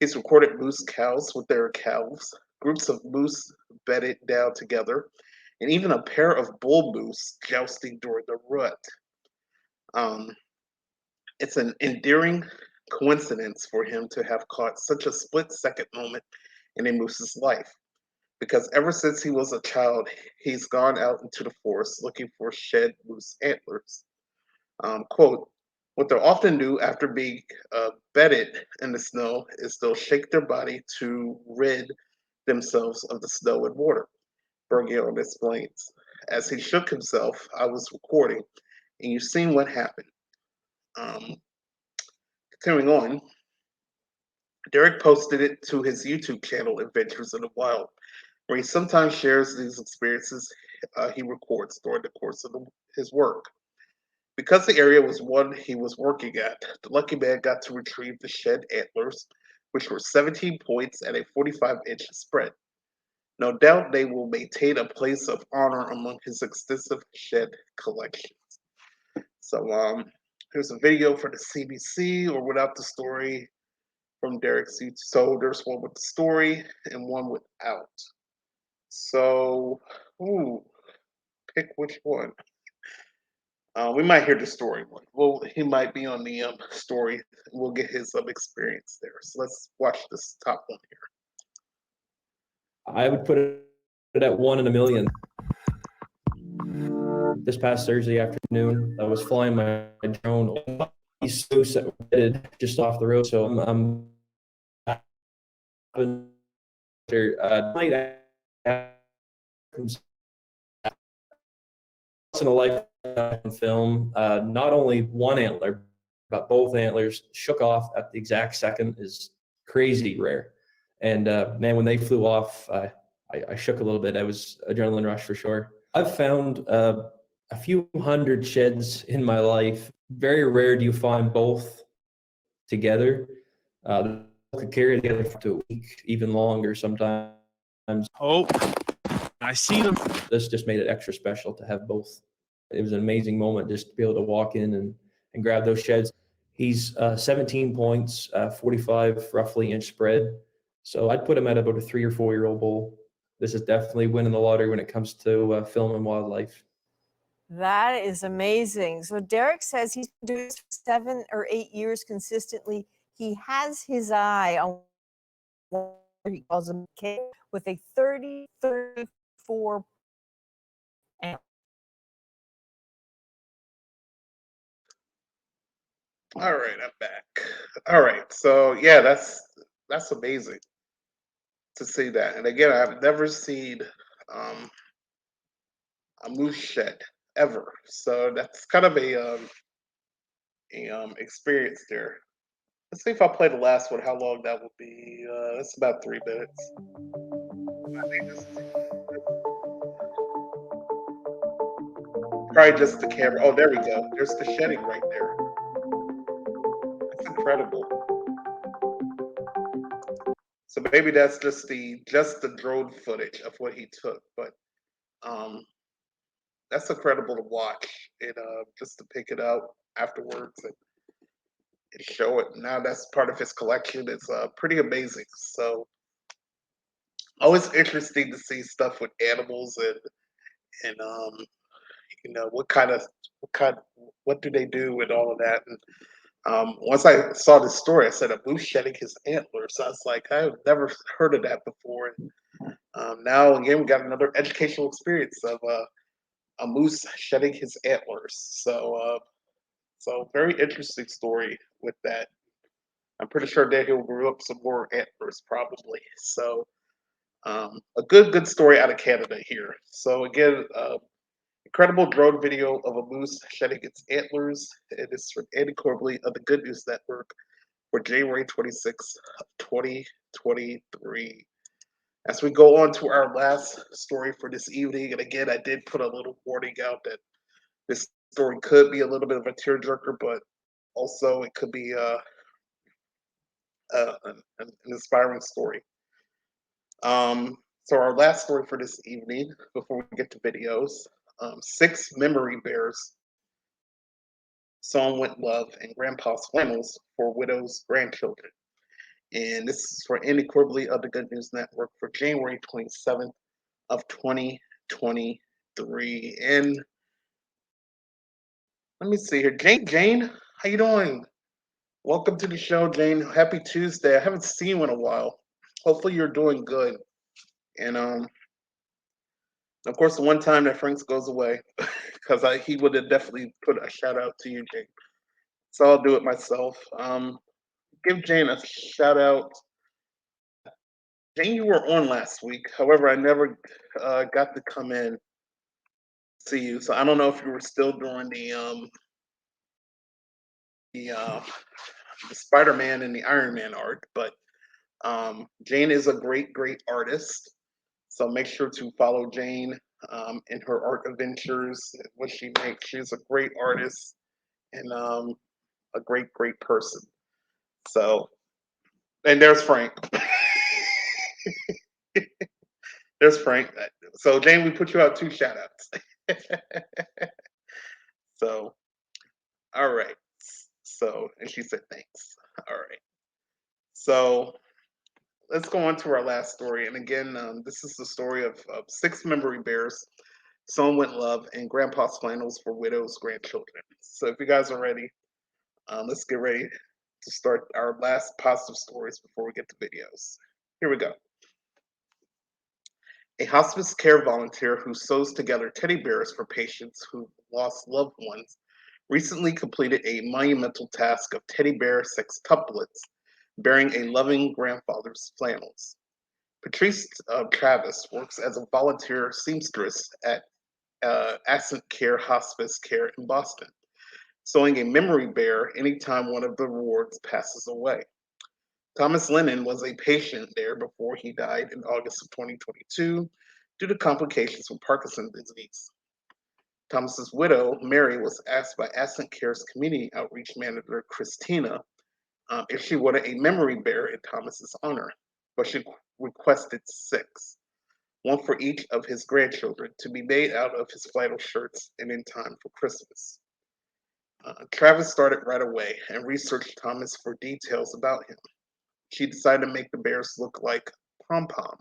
He's recorded moose cows with their calves, groups of moose bedded down together, and even a pair of bull moose jousting during the rut. It's an endearing coincidence for him to have caught such a split-second moment in a moose's life, because ever since he was a child, he's gone out into the forest looking for shed moose antlers. Quote, what they'll often do after being bedded in the snow is they'll shake their body to rid themselves of the snow and water, Bourguignon explains. As he shook himself, I was recording, and you've seen what happened. Continuing on, Derek posted it to his YouTube channel, Adventures in the Wild, where he sometimes shares these experiences he records during the course of his work. Because the area was one he was working at, the lucky man got to retrieve the shed antlers, which were 17 points at a 45-inch spread. No doubt they will maintain a place of honor among his extensive shed collections. So here's a video for the CBC, or without the story, from Derek's YouTube. So there's one with the story and one without. So, pick which one. We might hear the story one. Well, he might be on the story. We'll get his experience there. So let's watch this top one here. I would put it at 1 in a million. This past Thursday afternoon, I was flying my drone East Coast just off the road. So I'm once in a lifetime film. Not only one antler, but both antlers shook off at the exact second is crazy rare. And man, when they flew off, I shook a little bit. I was adrenaline rush for sure. I've found a few hundred sheds in my life. Very rare do you find both together. They could carry together for a week, even longer sometimes. Oh, I see them. This just made it extra special to have both. It was an amazing moment just to be able to walk in and grab those sheds. He's 17 points, 45 roughly inch spread. So I'd put him at about a 3 or 4 year old bull. This is definitely winning the lottery when it comes to film and wildlife. That is amazing. So Derek says he's been doing this for 7 or 8 years consistently. He has his eye on he calls him K, with a 34 amp. All right, I'm back. All right, so yeah, that's amazing to see that. And again, I've never seen um, a moose shed ever, so that's kind of a experience there. Let's see if I play the last one. How long that will be? It's about 3 minutes. I think this is probably just the camera. Oh, there we go. There's the shedding right there. That's incredible. So maybe that's just the drone footage of what he took, but um, that's incredible to watch and just to pick it out afterwards and show it. Now that's part of his collection. It's pretty amazing. So always interesting to see stuff with animals and what kind what do they do and all of that. And once I saw this story, I said a moose shedding his antlers. I was like, I've never heard of that before. And now again, we got another educational experience of a moose shedding his antlers. So very interesting story with that. I'm pretty sure that he'll grow up some more antlers probably. So a good story out of Canada here. So again, incredible drone video of a moose shedding its antlers. It is from Andy Corbley of the Good News Network for January 26th, 2023. As we go on to our last story for this evening, and again, I did put a little warning out that this story could be a little bit of a tearjerker, but also it could be an inspiring story. So our last story for this evening, before we get to videos, 6 memory bears, Song with Love, and Grandpa's Flannels for widows' grandchildren. And this is for Andy Corbley of the Good News Network for January 27th of 2023. And let me see here. Jane, how you doing? Welcome to the show, Jane. Happy Tuesday. I haven't seen you in a while. Hopefully you're doing good. And of course, the one time that Franks goes away, because he would have definitely put a shout out to you, Jane. So I'll do it myself. Give Jane a shout out. Jane, you were on last week. However, I never got to come in see you, so I don't know if you were still doing the Spider-Man and the Iron Man art, but Jane is a great artist. So make sure to follow Jane in her art adventures, what she makes. She's a great artist and a great person. So, and there's Frank. There's Frank. So Jane, we put you out 2 shout outs. So, all right. So, and she said thanks. All right. So let's go on to our last story. And again, this is the story of 6 memory bears, Someone with Love, and Grandpa's Flannels for widows' grandchildren. So if you guys are ready, let's get ready to start our last positive stories before we get to videos. Here we go. A hospice care volunteer who sews together teddy bears for patients who lost loved ones recently completed a monumental task of teddy bear sextuplets bearing a loving grandfather's flannels. Patrice Travis works as a volunteer seamstress at Ascent Care Hospice Care in Boston, sewing a memory bear anytime one of the wards passes away. Thomas Lennon was a patient there before he died in August of 2022 due to complications from Parkinson's disease. Thomas's widow, Mary, was asked by Ascent Care's community outreach manager, Christina, if she wanted a memory bear in Thomas's honor, but she requested 6, one for each of his grandchildren, to be made out of his flannel shirts and in time for Christmas. Travis started right away and researched Thomas for details about him. She decided to make the bears look like Pom Pom,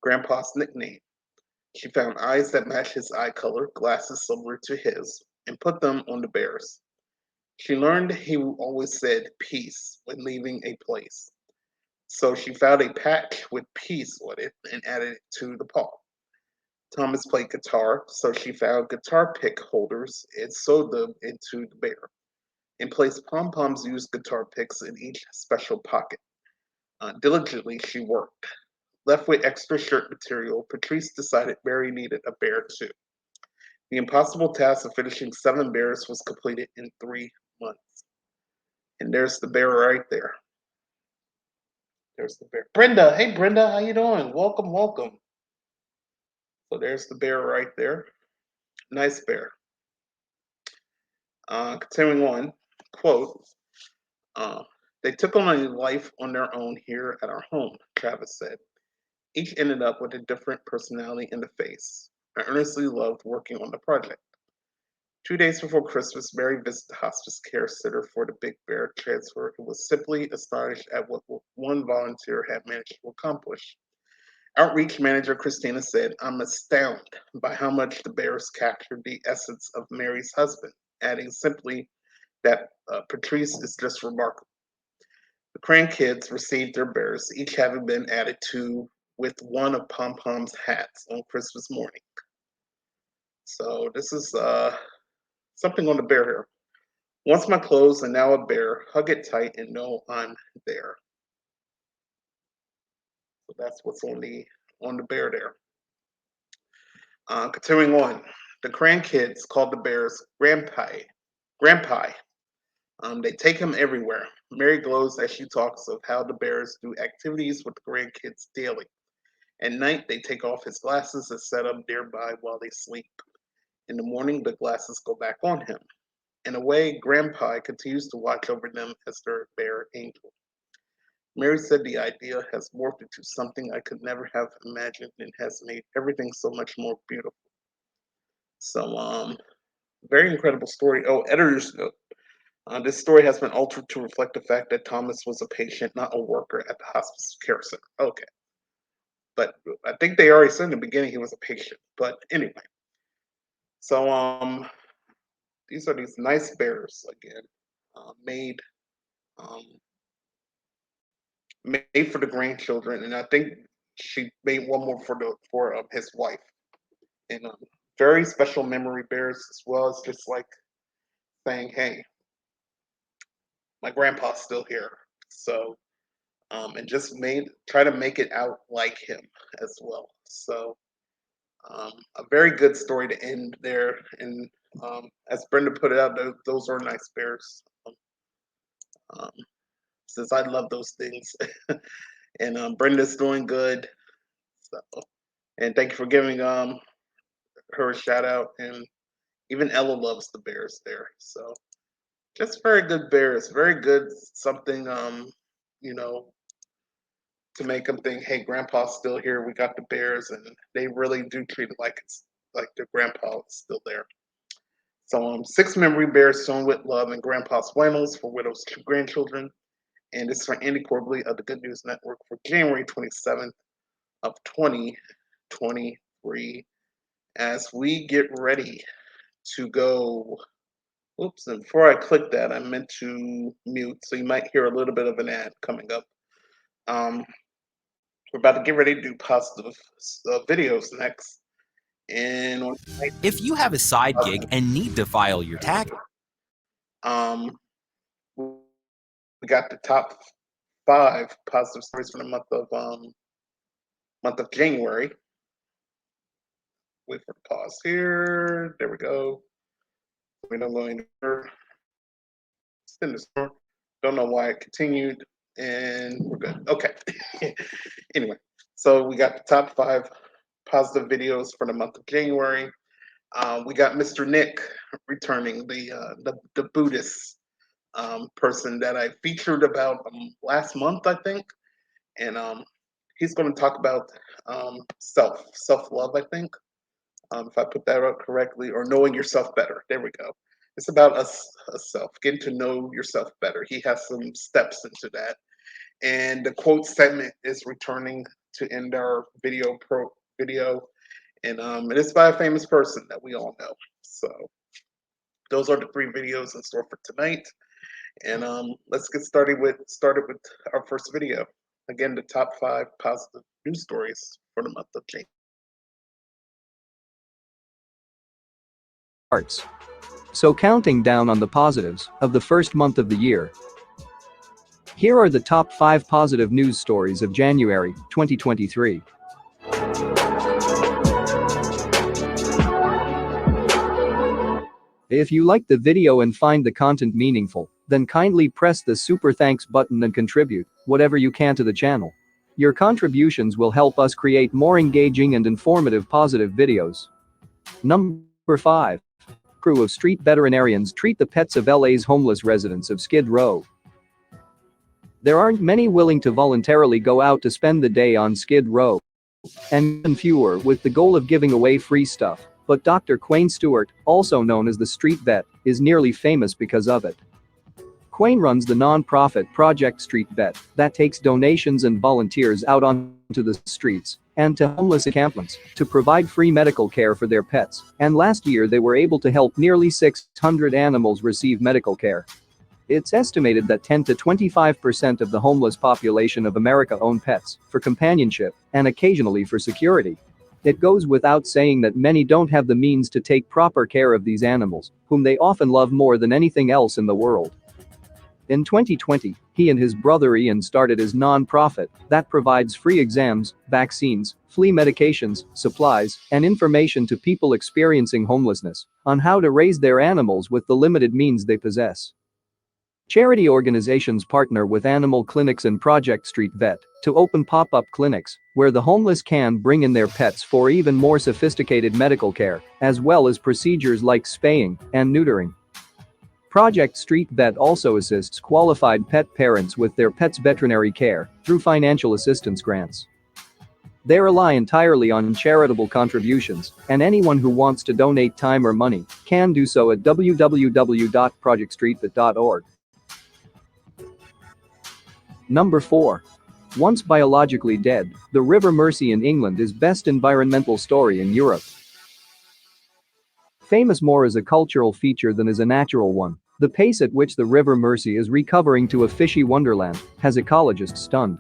Grandpa's nickname. She found eyes that matched his eye color, glasses similar to his, and put them on the bears. She learned he always said peace when leaving a place. So she found a patch with peace on it and added it to the paw. Thomas played guitar, so she found guitar pick holders and sewed them into the bear and placed pom-poms used guitar picks in each special pocket. Diligently, she worked. Left with extra shirt material, Patrice decided Mary needed a bear too. The impossible task of finishing 7 bears was completed in 3 months. And there's the bear right there. There's the bear. Brenda, hey Brenda, how you doing? Welcome, welcome. So there's the bear right there. Nice bear. Continuing on, quote, uh, they took on a life on their own here at our home, Travis said. Each ended up with a different personality in the face. I earnestly loved working on the project. 2 days before Christmas, Mary visited the hospice care center for the Big Bear transfer and was simply astonished at what one volunteer had managed to accomplish. Outreach manager Christina said, I'm astounded by how much the bears captured the essence of Mary's husband, adding simply that Patrice is just remarkable. The Cran kids received their bears, each having been added to with one of Pom Pom's hats on Christmas morning. So this is something on the bear here. Once my clothes and now a bear, hug it tight and know I'm there. So that's what's on the bear there. Continuing on, the Cran kids called the bears Grandpa. Grandpa. They take him everywhere. Mary glows as she talks of how the bears do activities with the grandkids daily. At night, they take off his glasses and set up nearby while they sleep. In the morning, the glasses go back on him. In a way, Grandpa continues to watch over them as their bear angel. Mary said the idea has morphed into something I could never have imagined and has made everything so much more beautiful. So, very incredible story. Oh, editor's note. This story has been altered to reflect the fact that Thomas was a patient, not a worker at the hospice care center. Okay. But I think they already said in the beginning he was a patient. But anyway. So, these are these nice bears again, made um, made for the grandchildren, and I think she made one more for his wife. And very special memory bears as well as just like saying, "Hey, my grandpa's still here." So and just try to make it out like him as well. So a very good story to end there. And as Brenda put it out, those are nice bears. Um, since I love those things, and Brenda's doing good. So, and thank you for giving her a shout out. And even Ella loves the bears there. So just very good bears, very good something. You know, to make them think, hey, grandpa's still here. We got the bears, and they really do treat it like it's like their grandpa is still there. So 6 memory bears sewn with love and grandpa's flannels for widows' grandchildren. And this is for Andy Corbally of the Good News Network for January 27th of 2023. As we get ready to go, oops, and before I click that, I meant to mute, so you might hear a little bit of an ad coming up. We're about to get ready to do positive videos next. And on If you have a side gig and need to file your tax, we got the top 5 positive stories for the month of January. Wait for the pause here. There we go. We don't go anywhere. In the store. Don't know why it continued, and we're good. Okay. Anyway, so we got the top 5 positive videos for the month of January. We got Mr. Nick returning, the Buddhist person that I featured about last month, I think, and he's going to talk about self love, I think, if I put that out correctly, or knowing yourself better. There we go. It's about a self, getting to know yourself better. He has some steps into that, and the quote segment is returning to end our video, and it's by a famous person that we all know. So those are the 3 videos in store for tonight, and let's get started with our first video. Again, the top 5 positive news stories for the month of January. Arts. So counting down on the positives of the first month of the year. Here are the top 5 positive news stories of January 2023. If you like the video and find the content meaningful, then kindly press the super thanks button and contribute whatever you can to the channel. Your contributions will help us create more engaging and informative positive videos. Number 5. Crew of street veterinarians treat the pets of LA's homeless residents of Skid Row. There aren't many willing to voluntarily go out to spend the day on Skid Row, and even fewer with the goal of giving away free stuff. But Dr. Quayne Stewart, also known as the Street Vet, is nearly famous because of it. Quayne runs the non-profit Project Street Vet that takes donations and volunteers out onto the streets and to homeless encampments to provide free medical care for their pets, and last year they were able to help nearly 600 animals receive medical care. It's estimated that 10 to 25% of the homeless population of America own pets for companionship and occasionally for security. It goes without saying that many don't have the means to take proper care of these animals, whom they often love more than anything else in the world. In 2020, he and his brother Ian started his non-profit that provides free exams, vaccines, flea medications, supplies, and information to people experiencing homelessness on how to raise their animals with the limited means they possess. Charity organizations partner with animal clinics and Project Street Vet to open pop-up clinics where the homeless can bring in their pets for even more sophisticated medical care, as well as procedures like spaying and neutering. Project Street Vet also assists qualified pet parents with their pets' veterinary care through financial assistance grants. They rely entirely on charitable contributions, and anyone who wants to donate time or money can do so at www.projectstreetvet.org. Number 4. Once biologically dead, the River Mersey in England is best environmental story in Europe. Famous more as a cultural feature than as a natural one, the pace at which the River Mersey is recovering to a fishy wonderland has ecologists stunned.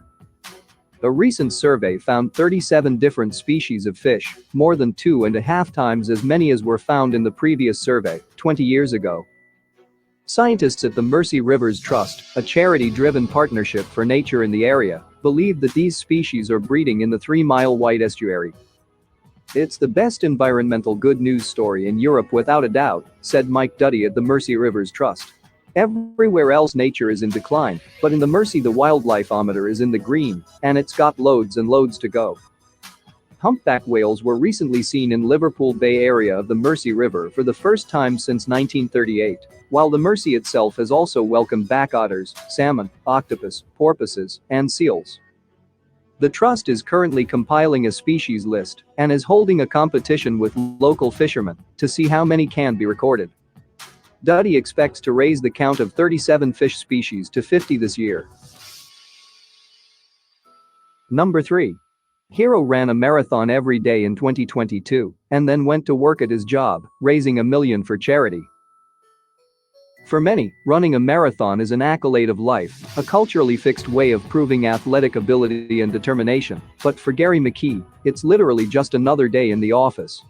A recent survey found 37 different species of fish, more than 2.5 times as many as were found in the previous survey, 20 years ago. Scientists at the Mersey Rivers Trust, a charity-driven partnership for nature in the area, believe that these species are breeding in the 3 Mile White Estuary. It's the best environmental good news story in Europe without a doubt, said Mike Duddy at the Mersey Rivers Trust. Everywhere else nature is in decline, but in the Mersey the wildlifeometer is in the green, and it's got loads and loads to go. Humpback whales were recently seen in Liverpool Bay area of the Mersey River for the first time since 1938, while the Mersey itself has also welcomed back otters, salmon, octopus, porpoises, and seals. The trust is currently compiling a species list and is holding a competition with local fishermen to see how many can be recorded. Duddy expects to raise the count of 37 fish species to 50 this year. Number 3. Hero ran a marathon every day in 2022 and then went to work at his job, raising $1 million for charity. For many, running a marathon is an accolade of life, a culturally fixed way of proving athletic ability and determination, but for Gary McKee, it's literally just another day in the office.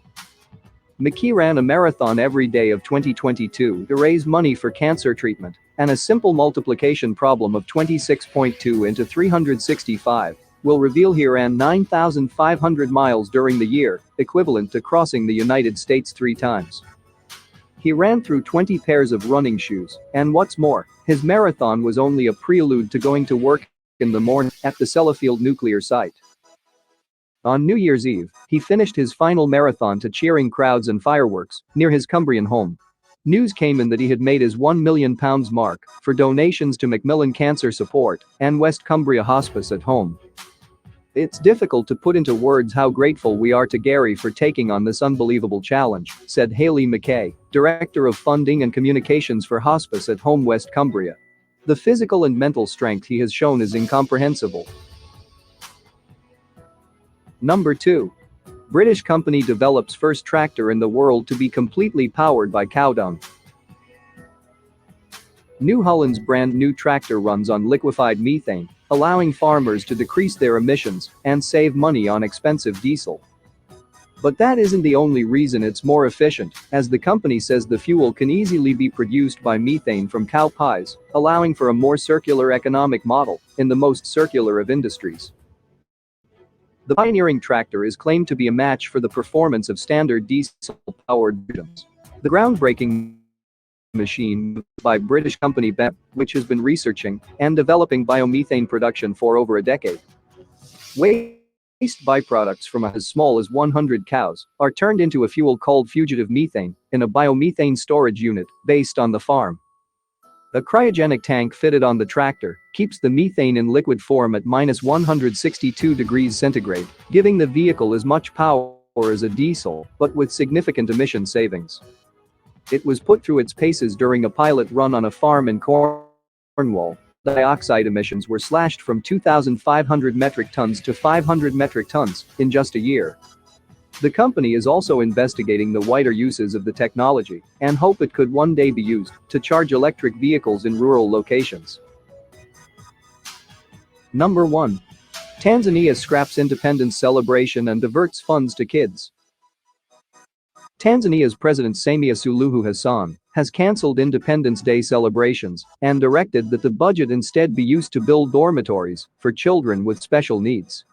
McKee ran a marathon every day of 2022 to raise money for cancer treatment, and a simple multiplication problem of 26.2 into 365 will reveal he ran 9,500 miles during the year, equivalent to crossing the United States 3 times. He ran through 20 pairs of running shoes, and what's more, his marathon was only a prelude to going to work in the morning at the Sellafield nuclear site. On New Year's Eve, he finished his final marathon to cheering crowds and fireworks near his Cumbrian home. News came in that he had made his £1 million mark for donations to Macmillan Cancer Support and West Cumbria Hospice at Home. It's difficult to put into words how grateful we are to Gary for taking on this unbelievable challenge, said Hayley McKay, Director of Funding and Communications for Hospice at Home West Cumbria. The physical and mental strength he has shown is incomprehensible. Number 2. British company develops first tractor in the world to be completely powered by cow dung. New Holland's brand new tractor runs on liquefied methane allowing farmers to decrease their emissions and save money on expensive diesel. But that isn't the only reason it's more efficient, as the company says the fuel can easily be produced by methane from cow pies, allowing for a more circular economic model in the most circular of industries. The pioneering tractor is claimed to be a match for the performance of standard diesel-powered systems. The groundbreaking machine by British company BEM, which has been researching and developing biomethane production for over a decade. Waste byproducts from as small as 100 cows are turned into a fuel called fugitive methane in a biomethane storage unit based on the farm. A cryogenic tank fitted on the tractor keeps the methane in liquid form at -162 degrees centigrade, giving the vehicle as much power as a diesel, but with significant emission savings. It was put through its paces during a pilot run on a farm in Cornwall. Dioxide emissions were slashed from 2,500 metric tons to 500 metric tons in just a year. The company is also investigating the wider uses of the technology and hope it could one day be used to charge electric vehicles in rural locations. Number 1. Tanzania scraps independence celebration and diverts funds to kids. Tanzania's President Samia Suluhu Hassan has cancelled Independence Day celebrations and directed that the budget instead be used to build dormitories for children with special needs.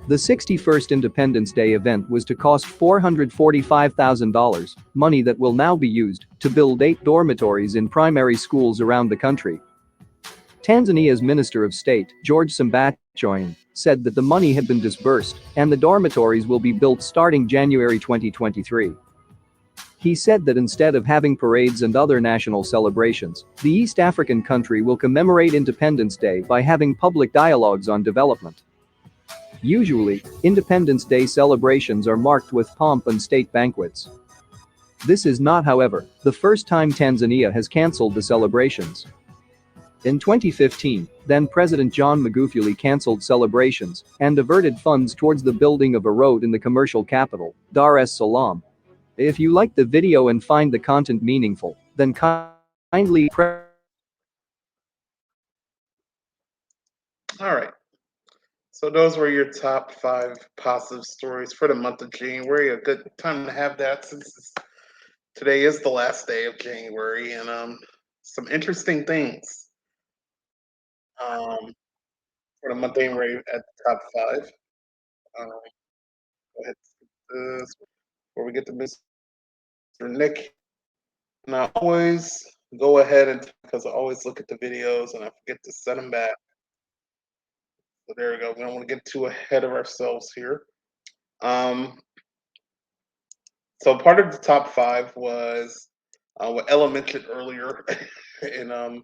The 61st Independence Day event was to cost $445,000, money that will now be used to build 8 dormitories in primary schools around the country. Tanzania's Minister of State, George Simbachawene, said that the money had been disbursed and the dormitories will be built starting January 2023. He said that instead of having parades and other national celebrations, the East African country will commemorate Independence Day by having public dialogues on development. Usually, Independence Day celebrations are marked with pomp and state banquets. This is not, however, the first time Tanzania has cancelled the celebrations. In 2015, then-President John Magufuli cancelled celebrations and diverted funds towards the building of a road in the commercial capital, Dar es Salaam. If you like the video and find the content meaningful, then kindly press. All right. So those were your top 5 positive stories for the month of January. A good time to have that since today is the last day of January, and some interesting things for the month of January at the top 5. Go ahead, before we get to Mr. Nick. And I always go ahead and because I always look at the videos and I forget to set them back. So there we go. We don't want to get too ahead of ourselves here. So part of the top 5 was what Ella mentioned earlier, and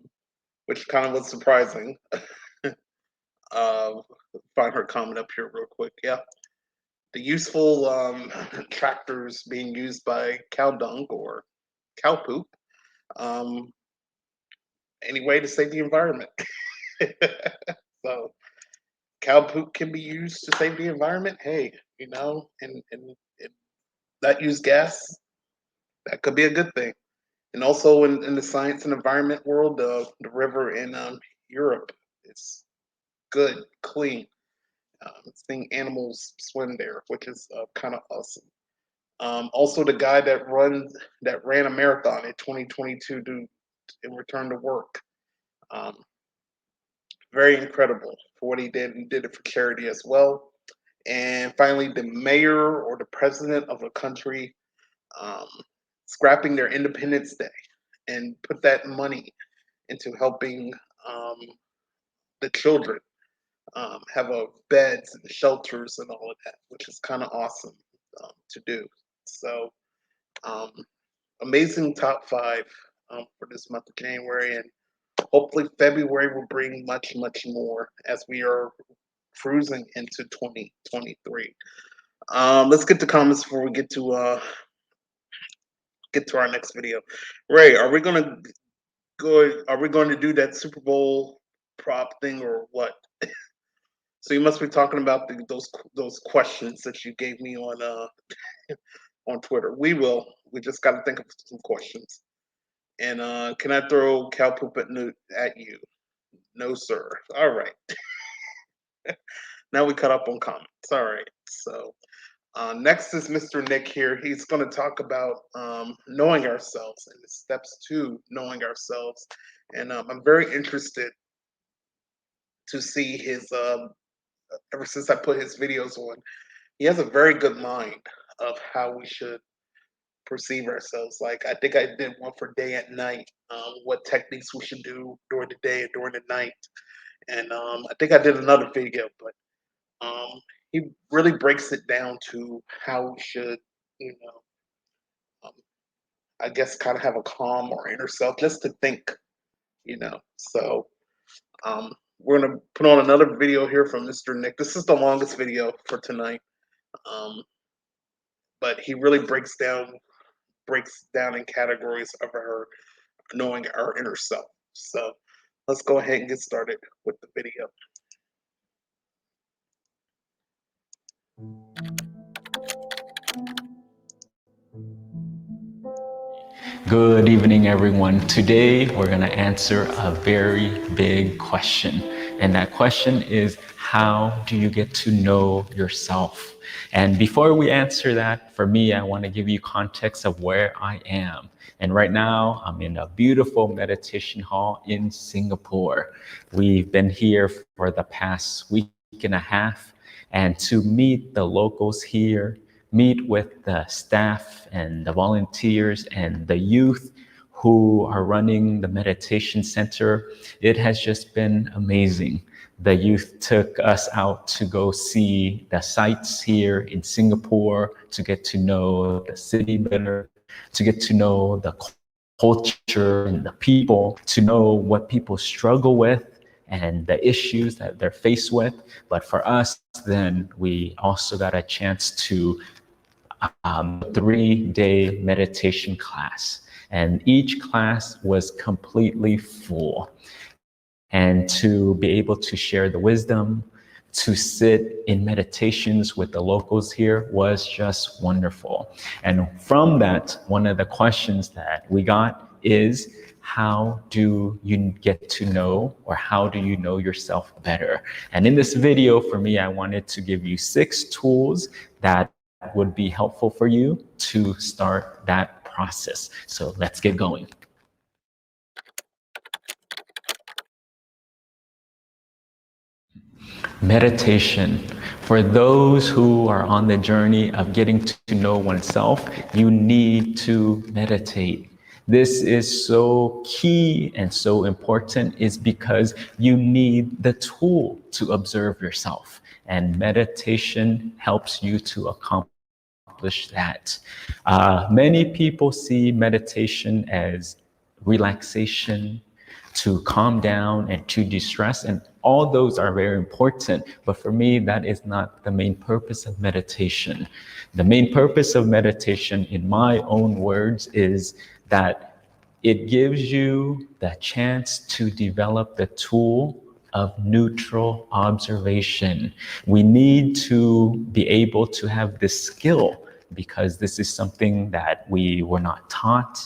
which kind of was surprising. Find her comment up here real quick. Yeah, the useful tractors being used by cow dung or cow poop. Any way to save the environment. So cow poop can be used to save the environment. Hey, and not use gas. That could be a good thing. And also in the science and environment world, the river in Europe is good, clean. Seeing animals swim there, which is kind of awesome. Also, the guy that ran a marathon in 2022 in return to work. Very incredible for what he did. He did it for charity as well. And finally, the mayor or the president of a country scrapping their Independence Day and put that money into helping the children have beds and shelters and all of that, which is kind of awesome to do. So, amazing top 5 for this month of January, and hopefully February will bring much, much more as we are cruising into 2023. Let's get to comments before we get to our next video. Ray, are we going to do that Super Bowl prop thing or what? So you must be talking about those questions that you gave me on on Twitter. We will. We just got to think of some questions. And can I throw cow poop at you? No, sir. All right. Now we cut up on comments. All right. So next is Mr. Nick here. He's going to talk about knowing ourselves and the steps to knowing ourselves. And I'm very interested to see his, ever since I put his videos on, he has a very good mind of how we should perceive ourselves. Like, I think I did one for day and night, what techniques we should do during the day and during the night. And I think I did another video, but he really breaks it down to how we should, you know, um, I guess kind of have a calm or inner self just to think, you know. So we're gonna put on another video here from Mr. Nick. This is the longest video for tonight, but he really breaks down in categories of our knowing our inner self. So let's go ahead and get started with the video. Good evening, everyone. Today, we're going to answer a very big question. And that question is, how do you get to know yourself? And before we answer that, for me, I want to give you context of where I am. And right now, I'm in a beautiful meditation hall in Singapore. We've been here for the past week and a half. And to meet the locals here, meet with the staff and the volunteers and the youth who are running the meditation center, it has just been amazing. The youth took us out to go see the sights here in Singapore, to get to know the city better, to get to know the culture and the people, to know what people struggle with and the issues that they're faced with. But for us, then we also got a chance to 3-day meditation class, and each class was completely full. And to be able to share the wisdom, to sit in meditations with the locals here was just wonderful. And from that, one of the questions that we got is, how do you get to know, or how do you know yourself better? And in this video, for me, I wanted to give you 6 tools that would be helpful for you to start that process. So let's get going. Meditation. For those who are on the journey of getting to know oneself, you need to meditate. This is so key and so important, is because you need the tool to observe yourself. And meditation helps you to accomplish that. Many people see meditation as relaxation, to calm down and to de-stress, and all those are very important. But for me, that is not the main purpose of meditation. The main purpose of meditation, in my own words, is that it gives you the chance to develop the tool of neutral observation. We need to be able to have this skill, because this is something that we were not taught.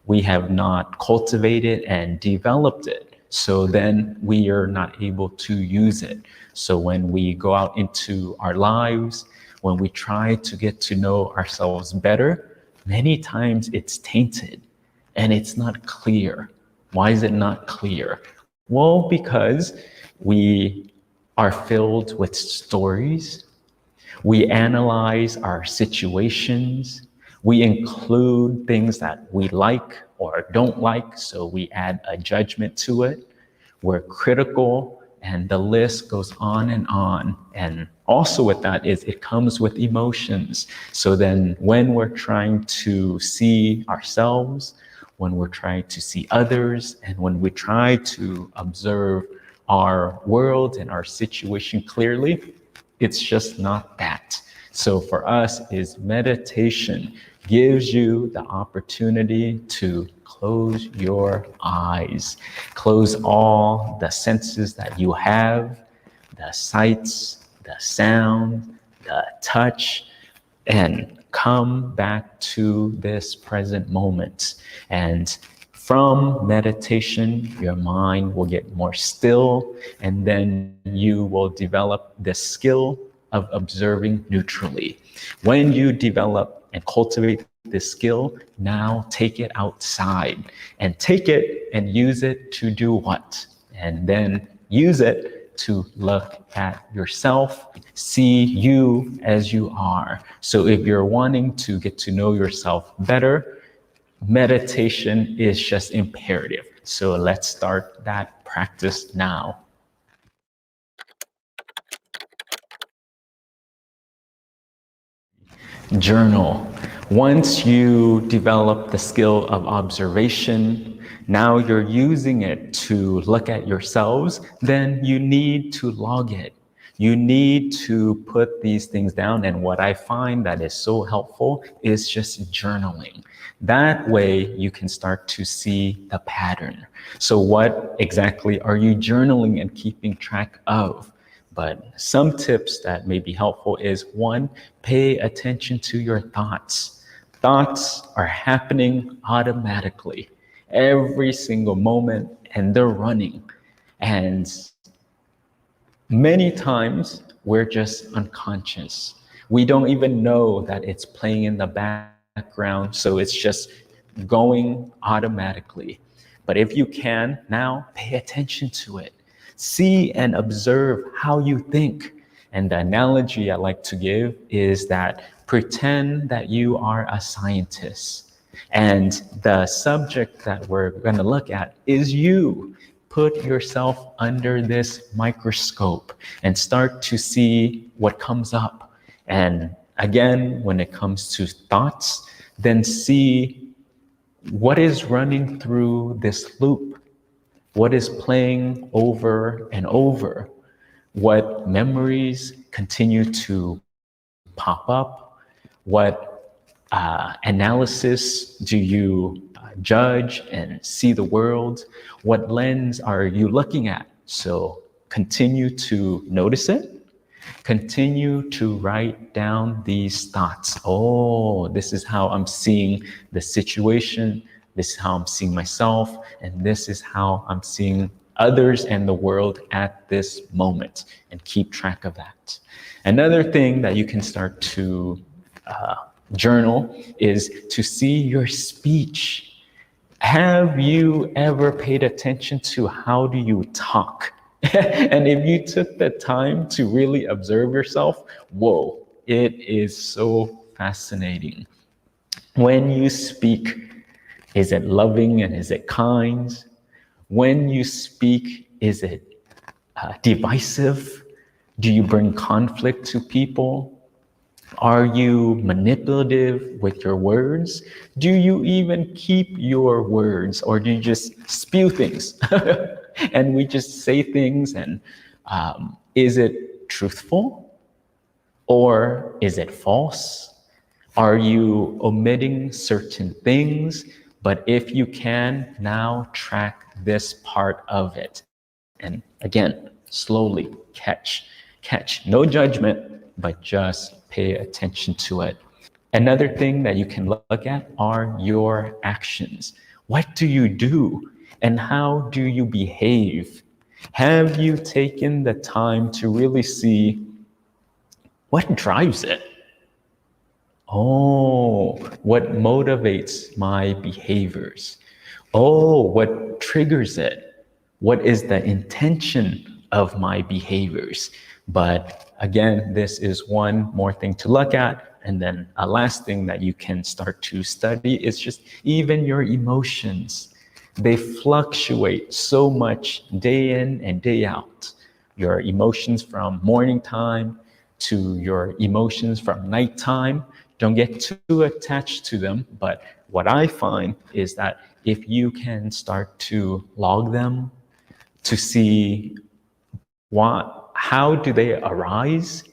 We have not cultivated and developed it. So then we are not able to use it. So when we go out into our lives, when we try to get to know ourselves better, many times it's tainted and it's not clear. Why is it not clear? Well, because we are filled with stories. We analyze our situations. We include things that we like or don't like, so we add a judgment to it. We're critical, and the list goes on and on. And also with that is it comes with emotions. So then when we're trying to see ourselves, when we're trying to see others, and when we try to observe our world and our situation clearly, it's just not that. So for us, is meditation gives you the opportunity to close your eyes, close all the senses that you have, the sights, the sound, the touch, and come back to this present moment. And From meditation, your mind will get more still, and then you will develop the skill of observing neutrally. When you develop and cultivate this skill, now take it outside and take it and use it to do what? And then use it to look at yourself, see you as you are. So if you're wanting to get to know yourself better, meditation is just imperative. So let's start that practice now. Journal. Once you develop the skill of observation, now you're using it to look at yourselves, then you need to log it. You need to put these things down. And what I find that is so helpful is just journaling. That way you can start to see the pattern. So what exactly are you journaling and keeping track of? But some tips that may be helpful is, one, pay attention to your thoughts. Thoughts are happening automatically every single moment, and they're running. And many times we're just unconscious. We don't even know that it's playing in the background, so it's just going automatically. But if you can, now pay attention to it. See and observe how you think. And the analogy I like to give is that pretend that you are a scientist, and the subject that we're going to look at is you. Put yourself under this microscope and start to see what comes up. And again, when it comes to thoughts, then see what is running through this loop. What is playing over and over? What memories continue to pop up? What analysis do you judge and see the world? What lens are you looking at? So continue to notice it. Continue to write down these thoughts. Oh, this is how I'm seeing the situation. This is how I'm seeing myself, and this is how I'm seeing others and the world at this moment, and keep track of that. Another thing that you can start to journal is to see your speech. Have you ever paid attention to how do you talk? And if you took the time to really observe yourself, whoa, it is so fascinating. When you speak, is it loving and is it kind? When you speak, is it divisive? Do you bring conflict to people? Are you manipulative with your words? Do you even keep your words, or do you just spew things? And we just say things, and is it truthful or is it false? Are you omitting certain things? But if you can, now track this part of it. And again, slowly catch. No judgment, but just pay attention to it. Another thing that you can look at are your actions. What do you do? And how do you behave? Have you taken the time to really see what drives it? Oh, what motivates my behaviors? Oh, what triggers it? What is the intention of my behaviors? But again, this is one more thing to look at. And then a last thing that you can start to study is just even your emotions. They fluctuate so much day in and day out. Your emotions from morning time to your emotions from nighttime. Don't get too attached to them, but what I find is that if you can start to log them to see how do they arise,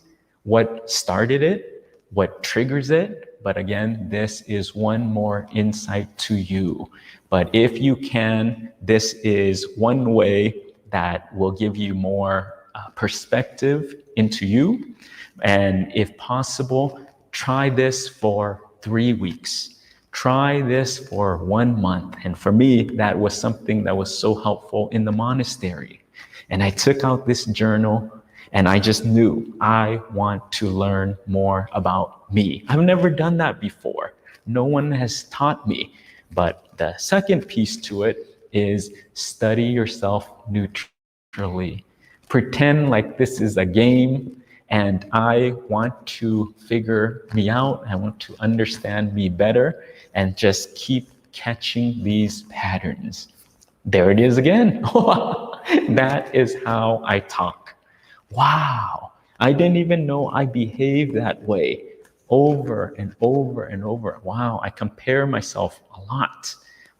what started it, what triggers it, but again, this is one more insight to you. But if you can, this is one way that will give you more perspective into you. And if possible, try this for 3 weeks. Try this for 1 month. And for me, that was something that was so helpful in the monastery. And I took out this journal and I just knew I want to learn more about me. I've never done that before. No one has taught me. But the second piece to it is study yourself neutrally. Pretend like this is a game and I want to figure me out. I want to understand me better and just keep catching these patterns. There it is again. That is how I talk. Wow, I didn't even know I behaved that way. Over and over and over. Wow, I compare myself a lot.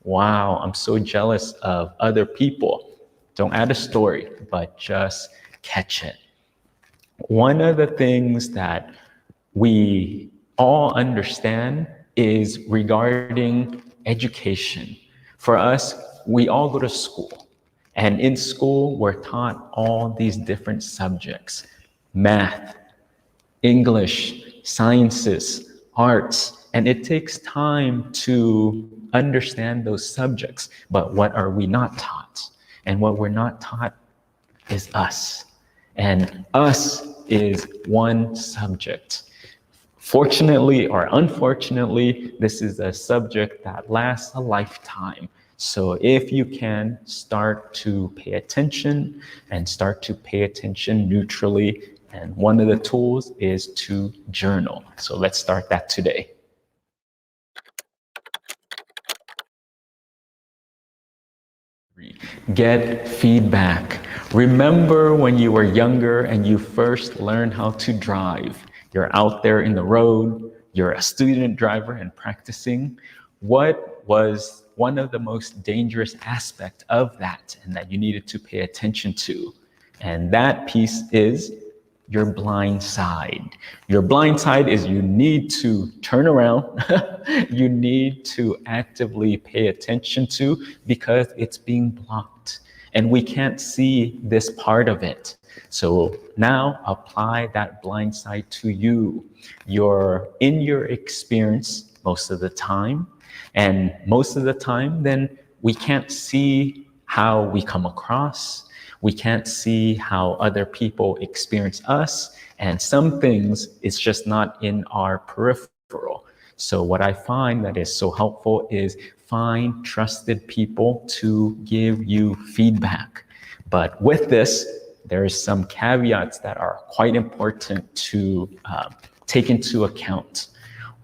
Wow, I'm so jealous of other people. Don't add a story, but just catch it. One of the things that we all understand is regarding education. For us, we all go to school. And in school, we're taught all these different subjects: math, English, sciences, arts, and it takes time to understand those subjects. But what are we not taught? And what we're not taught is us. And us is one subject. Fortunately or unfortunately, this is a subject that lasts a lifetime. So if you can start to pay attention and start to pay attention neutrally, and one of the tools is to journal. So let's start that today. Get feedback. Remember when you were younger and you first learned how to drive. You're out there in the road, you're a student driver and practicing. What was one of the most dangerous aspects of that and that you needed to pay attention to? And that piece is your blind side. Your blind side is you need to turn around. You need to actively pay attention to because it's being blocked and we can't see this part of it. So now apply that blind side to you. You're in your experience most of the time, and most of the time then we can't see how we come across. We can't see how other people experience us, and some things it's just not in our peripheral. So what I find that is so helpful is find trusted people to give you feedback. But with this, there's some caveats that are quite important to take into account.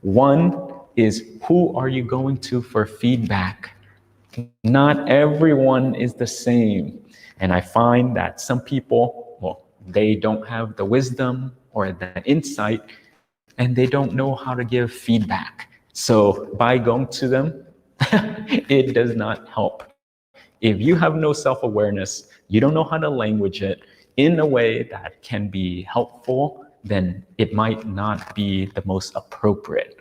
One is, who are you going to for feedback? Not everyone is the same. And I find that some people, well, they don't have the wisdom or the insight, and they don't know how to give feedback. So by going to them, it does not help. If you have no self-awareness, you don't know how to language it in a way that can be helpful, then it might not be the most appropriate.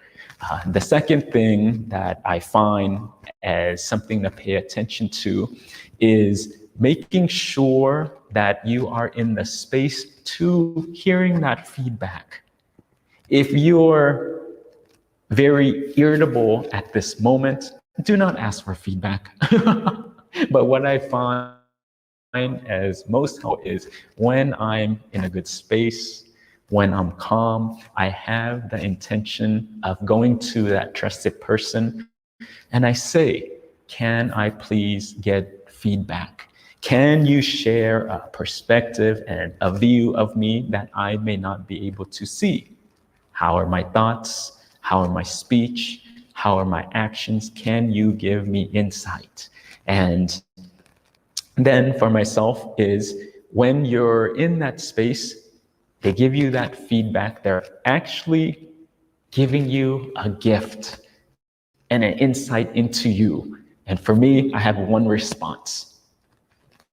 The second thing that I find as something to pay attention to is making sure that you are in the space to hearing that feedback. If you're very irritable at this moment, do not ask for feedback. But what I find as most helpful is when I'm in a good space, when I'm calm, I have the intention of going to that trusted person and I say, can I please get feedback? Can you share a perspective and a view of me that I may not be able to see? How are my thoughts? How are my speech? How are my actions? Can you give me insight? And then for myself is when you're in that space, they give you that feedback, they're actually giving you a gift and an insight into you. And for me, I have one response.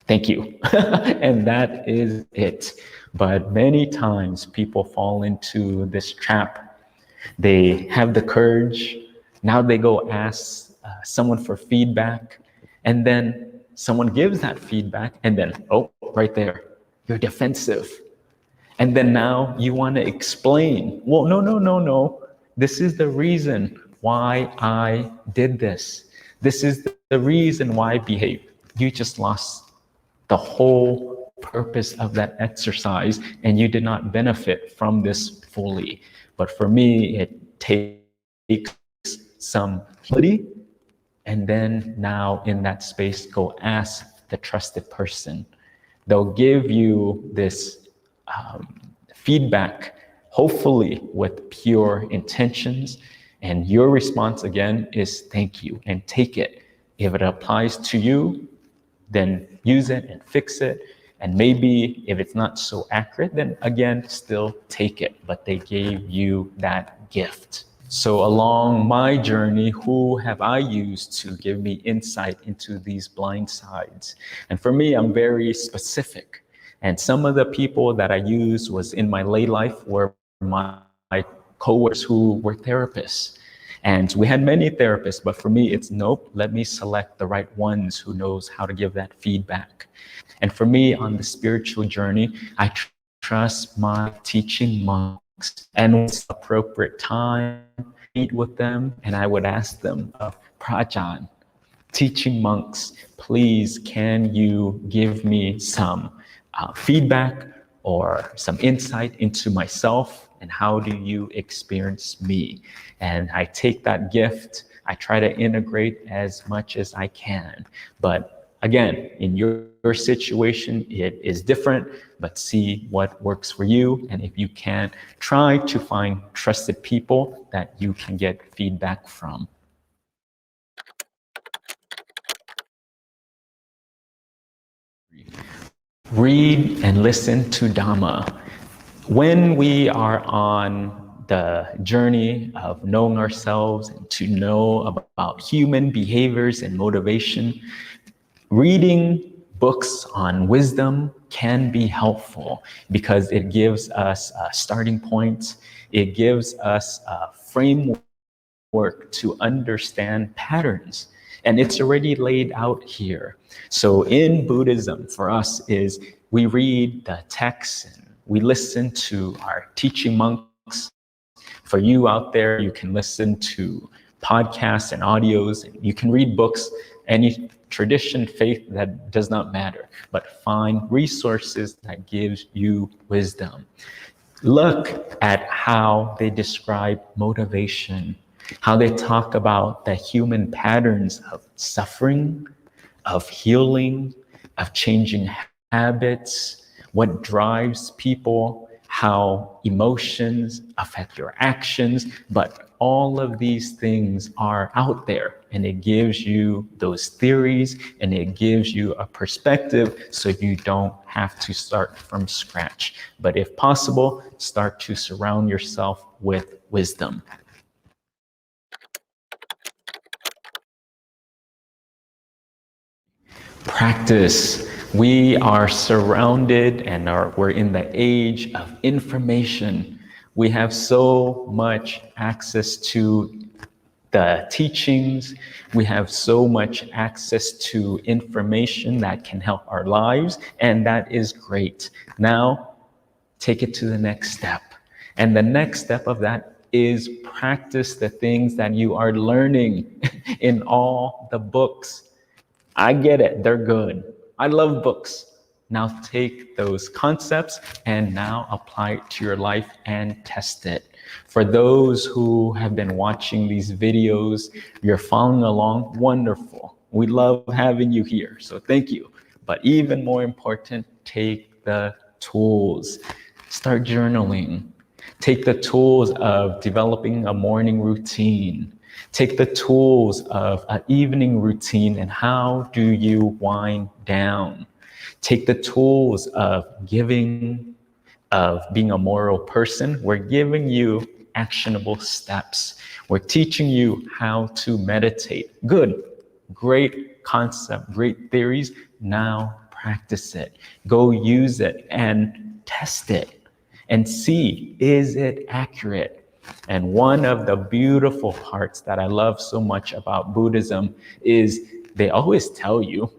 Thank you. And that is it. But many times people fall into this trap. They have the courage. Now they go ask someone for feedback. And then someone gives that feedback. And then, oh, right there, you're defensive. And then now you want to explain. Well, no. This is the reason why I did this. This is the reason why I behaved. You just lost the whole purpose of that exercise and you did not benefit from this fully. But for me, it takes some humility, and then now in that space, go ask the trusted person. They'll give you this feedback, hopefully with pure intentions. And your response again is thank you, and take it. If it applies to you, then use it and fix it. And maybe if it's not so accurate, then again, still take it. But they gave you that gift. So along my journey, who have I used to give me insight into these blind sides? And for me, I'm very specific. And some of the people that I used was in my lay life were my coworkers who were therapists. And we had many therapists, but for me, it's nope, let me select the right ones who knows how to give that feedback. And for me, on the spiritual journey, I trust my teaching monks, and when it's appropriate time, meet with them, and I would ask them, Prajan, teaching monks, please, can you give me some feedback or some insight into myself, and how do you experience me? And I take that gift, I try to integrate as much as I can. But again, in your situation, it is different, but see what works for you. And if you can, try to find trusted people that you can get feedback from. Read and listen to Dhamma. When we are on the journey of knowing ourselves and to know about human behaviors and motivation, reading books on wisdom can be helpful because it gives us a starting point. It gives us a framework to understand patterns. And it's already laid out here. So in Buddhism, for us, is we read the texts and we listen to our teaching monks. For you out there, you can listen to podcasts and audios. You can read books, any tradition, faith, that does not matter. But find resources that gives you wisdom. Look at how they describe motivation, how they talk about the human patterns of suffering, of healing, of changing habits, what drives people, how emotions affect your actions. But all of these things are out there, and it gives you those theories, and it gives you a perspective so you don't have to start from scratch. But if possible, start to surround yourself with wisdom. Practice. We are surrounded and we're in the age of information. We have so much access to the teachings. We have so much access to information that can help our lives, and that is great. Now, take it to the next step. And the next step of that is practice the things that you are learning in all the books. I get it, they're good. I love books. Now take those concepts and now apply it to your life and test it. For those who have been watching these videos, you're following along, wonderful. We love having you here, so thank you. But even more important, take the tools. Start journaling. Take the tools of developing a morning routine. Take the tools of an evening routine and how do you wind down. Take the tools of giving, of being a moral person. We're giving you actionable steps. We're teaching you how to meditate. Good, great concept, great theories. Now practice it. Go use it and test it and see, is it accurate? And one of the beautiful parts that I love so much about Buddhism is they always tell you,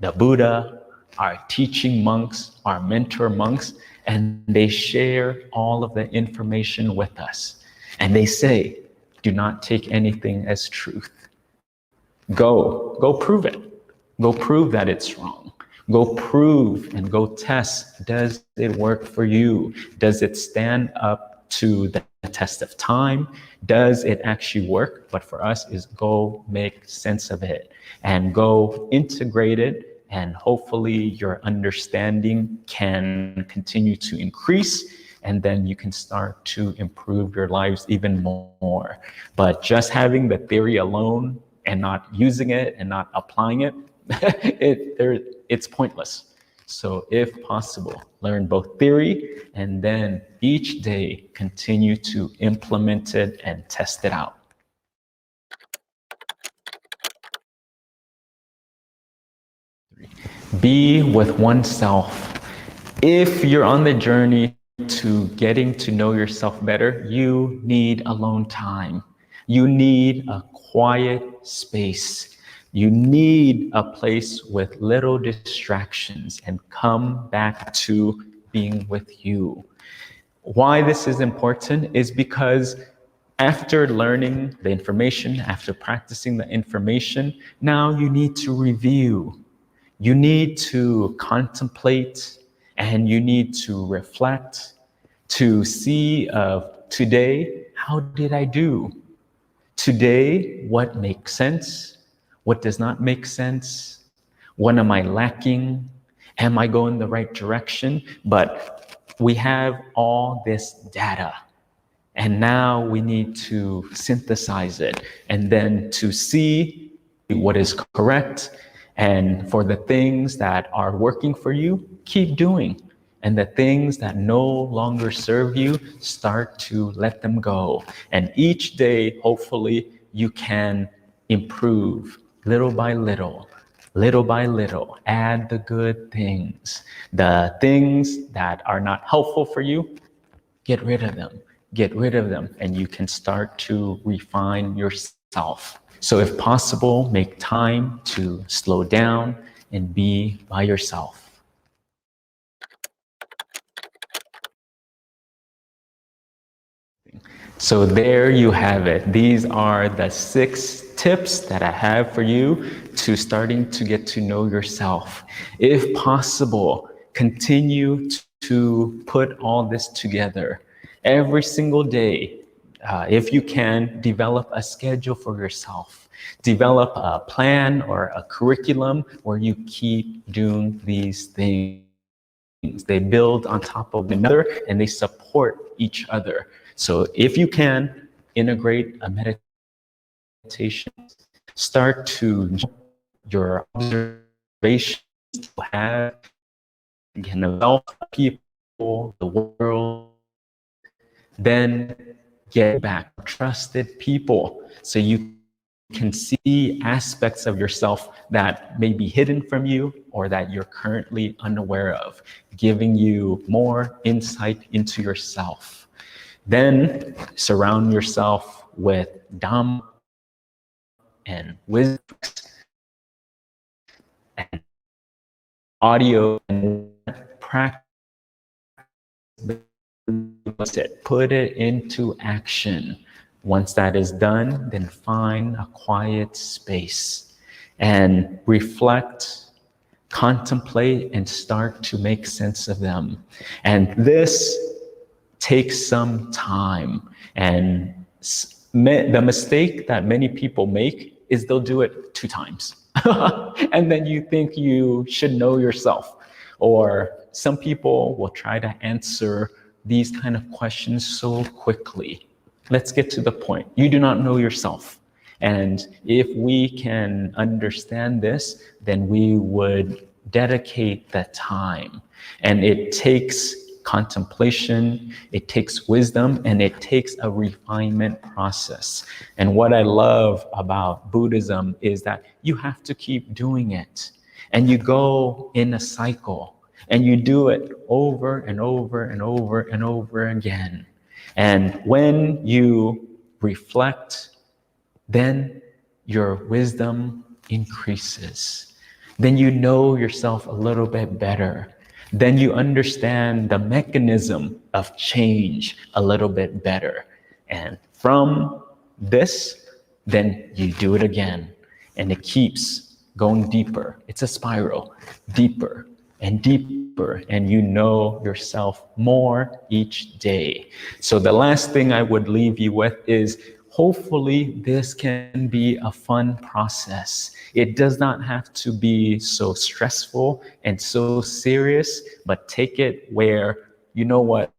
the Buddha, our teaching monks, our mentor monks, and they share all of the information with us. And they say, Do not take anything as truth. Go prove it. Go prove that it's wrong. Go prove and go test. Does it work for you? Does it stand up to the test of time? Does it actually work? But for us is go make sense of it and go integrate it, and hopefully your understanding can continue to increase, and then you can start to improve your lives even more. But just having the theory alone and not using it and not applying it, it's pointless. So if possible, learn both theory and then each day continue to implement it and test it out. Be with oneself. If you're on the journey to getting to know yourself better, you need alone time. You need a quiet space. You need a place with little distractions and come back to being with you. Why this is important is because after learning the information, after practicing the information, now you need to review. You need to contemplate and you need to reflect to see today, how did I do? Today, what makes sense? What does not make sense? What am I lacking? Am I going the right direction? But we have all this data, and now we need to synthesize it and then to see what is correct. And for the things that are working for you, keep doing. And the things that no longer serve you, start to let them go. And each day, hopefully, you can improve little by little, little by little. Add the good things. The things that are not helpful for you, get rid of them. Get rid of them, and you can start to refine yourself. So if possible, make time to slow down and be by yourself. So there you have it. These are the 6 tips that I have for you to starting to get to know yourself. If possible, continue to put all this together. Every single day, if you can, develop a schedule for yourself. Develop a plan or a curriculum where you keep doing these things. They build on top of another and they support each other. So if you can, integrate a meditation. Start to your observations to have, again, about people, the world. Then get back trusted people so you can see aspects of yourself that may be hidden from you or that you're currently unaware of, giving you more insight into yourself. Then surround yourself with Dhamma and wisdom and audio and practice. Put it into action. Once that is done, then find a quiet space and reflect, contemplate, and start to make sense of them. And this takes some time. And the mistake that many people make is they'll do it 2 times. And then you think you should know yourself. Or some people will try to answer these kind of questions so quickly. Let's get to the point. You do not know yourself. And if we can understand this, then we would dedicate the time. And it takes contemplation, it takes wisdom, and it takes a refinement process. And what I love about Buddhism is that you have to keep doing it. And you go in a cycle. And you do it over and over and over and over again. And when you reflect, then your wisdom increases. Then you know yourself a little bit better. Then you understand the mechanism of change a little bit better. And from this, then you do it again. And it keeps going deeper. It's a spiral, deeper and deeper, and you know yourself more each day. So the last thing I would leave you with is, hopefully this can be a fun process. It does not have to be so stressful and so serious, but take it where, you know what,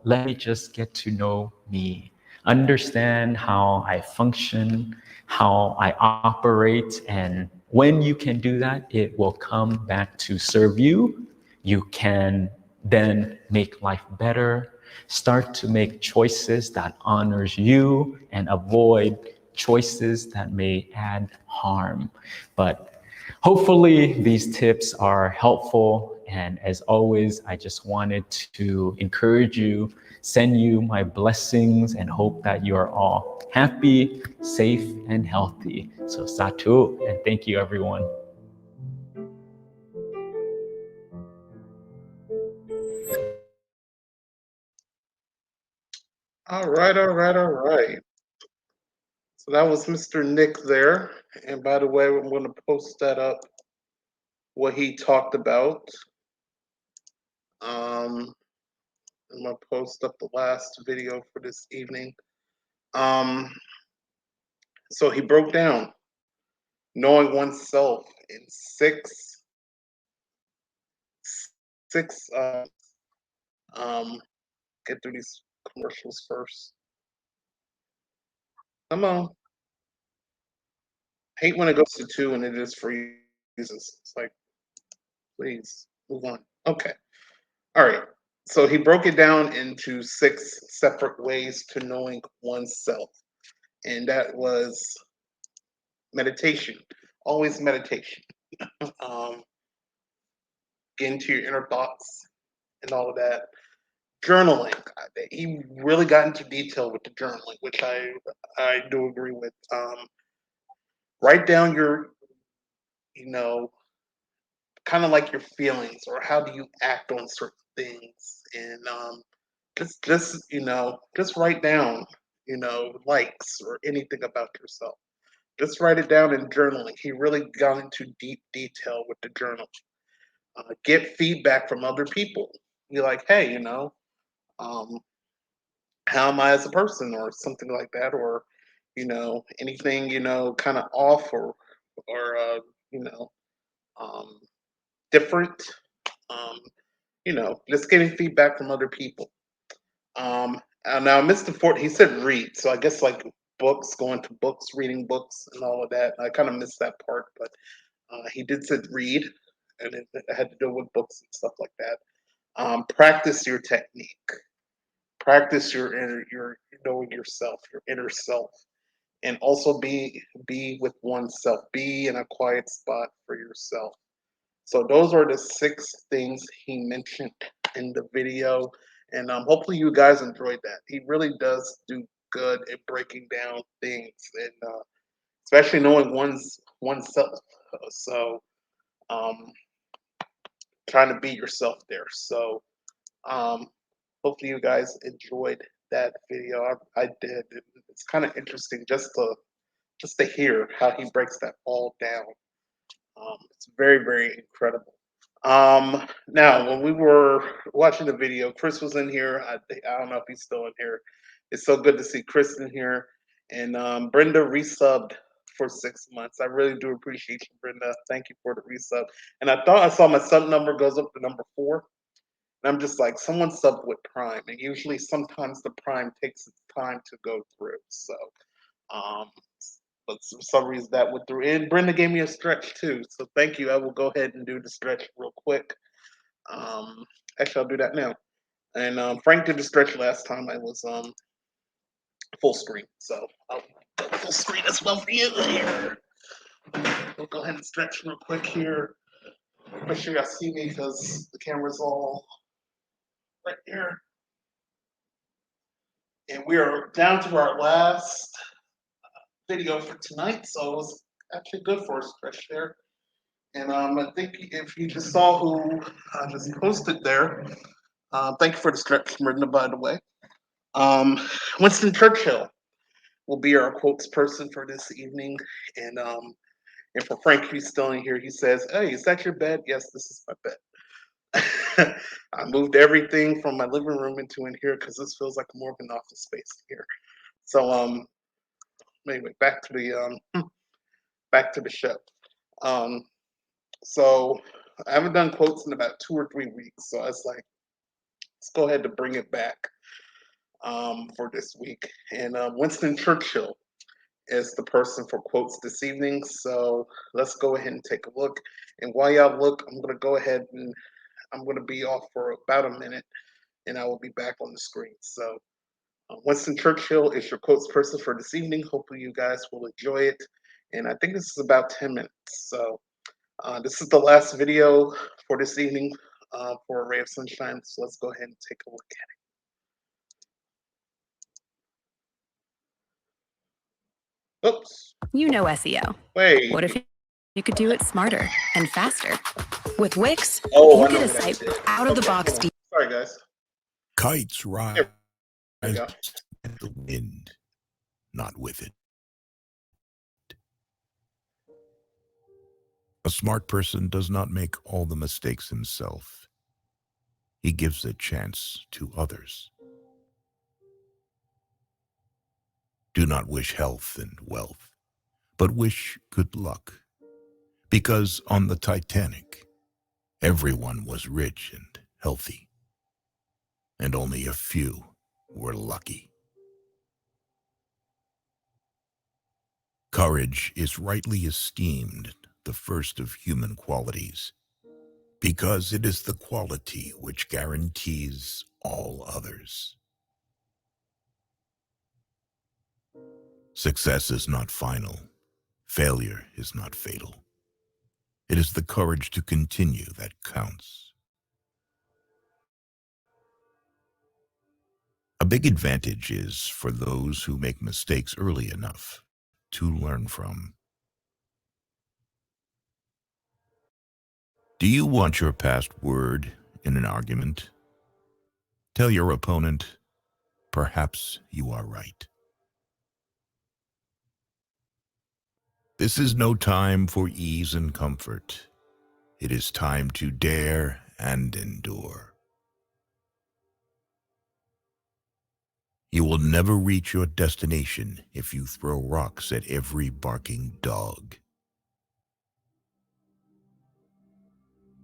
let me just get to know me, understand how I function, how I operate. And when you can do that, it will come back to serve you. You can then make life better, start to make choices that honors you and avoid choices that may add harm. But hopefully these tips are helpful. And as always, I just wanted to encourage you, send you my blessings, and hope that you are all happy, safe, and healthy. So Satu, and thank you, everyone. All right, all right, all right. So that was Mr. Nick there. And by the way, I'm going to post that up, what he talked about. I'm going to post up the last video for this evening. So he broke down knowing oneself in six get through these commercials first. Come on. Hate when it goes to 2 and it just freezes. It's like, please move on. Okay. All right. So he broke it down into 6 separate ways to knowing oneself. And that was meditation. Always meditation. Get into your inner thoughts and all of that. Journaling. He really got into detail with the journaling, which I do agree with. Write down your, kind of like your feelings, or how do you act on certain things, and just write down, likes or anything about yourself. Just write it down in journaling. He really got into deep detail with the journal. Get feedback from other people. You're like, hey, um, how am I as a person, or something like that, or anything kind of off, or you know um, different. Um, just getting feedback from other people. And now Mr. Ford, he said read, so I guess like books, going to books, reading books, and all of that. I kind of missed that part, but he did said read, and it had to do with books and stuff like that. Practice your technique. Practice your knowing yourself, your inner self, and also be with oneself. Be in a quiet spot for yourself. So those are the 6 things he mentioned in the video, and hopefully you guys enjoyed that. He really does do good at breaking down things, and especially knowing oneself. So trying to be yourself there. So hopefully you guys enjoyed that video. I did. It's kind of interesting just to hear how he breaks that all down. It's very, very incredible. Now, when we were watching the video, Chris was in here. I don't know if he's still in here. It's so good to see Chris in here. And Brenda resubbed for 6 months. I really do appreciate you, Brenda. Thank you for the resub. And I thought I saw my sub number goes up to number 4. And I'm just like, someone subbed with Prime. And usually sometimes the Prime takes its time to go through. So but for some reason that went through. And Brenda gave me a stretch too. So thank you. I will go ahead and do the stretch real quick. Actually, I'll do that now. And Frank did the stretch last time. I was full screen. So I'll go full screen as well for you here. We'll go ahead and stretch real quick here. Make sure y'all see me because the camera's all right here. And we are down to our last video for tonight, so it was actually good for a stretch there. And I think if you just saw who I just posted there, thank you for the stretch, Mirna, by the way. Winston Churchill will be our quotes person for this evening. And for Frank, he's still in here. He says, "Hey, is that your bed?" Yes, this is my bed. I moved everything from my living room into in here because this feels like more of an office space here. So anyway, back to the show. So I haven't done quotes in about 2 or 3 weeks, so I was like, let's go ahead to bring it back for this week. And Winston Churchill is the person for quotes this evening. So let's go ahead and take a look. And while y'all look, I'm going to go ahead and I'm going to be off for about a minute, and I will be back on the screen. So Winston Churchill is your quotes person for this evening. Hopefully you guys will enjoy it. And I think this is about 10 minutes. So this is the last video for this evening for A Ray of Sunshine. So let's go ahead and take a look at it. Oops. You know SEO. Wait. What if you could do it smarter and faster? With Wix, Oh, you get a site with out-of-the-box. Sorry, guys. Kites rise There we go. with the wind, not with it. A smart person does not make all the mistakes himself. He gives a chance to others. Do not wish health and wealth, but wish good luck. Because on the Titanic, everyone was rich and healthy, and only a few were lucky. Courage is rightly esteemed the first of human qualities, because it is the quality which guarantees all others. Success is not final. Failure is not fatal. It is the courage to continue that counts. A big advantage is for those who make mistakes early enough to learn from. Do you want your past word in an argument? Tell your opponent, perhaps you are right. This is no time for ease and comfort. It is time to dare and endure. You will never reach your destination if you throw rocks at every barking dog.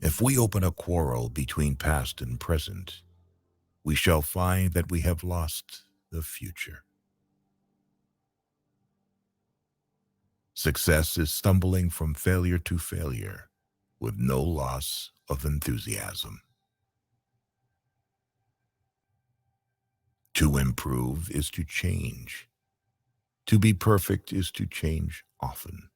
If we open a quarrel between past and present, we shall find that we have lost the future. Success is stumbling from failure to failure with no loss of enthusiasm. To improve is to change. To be perfect is to change often.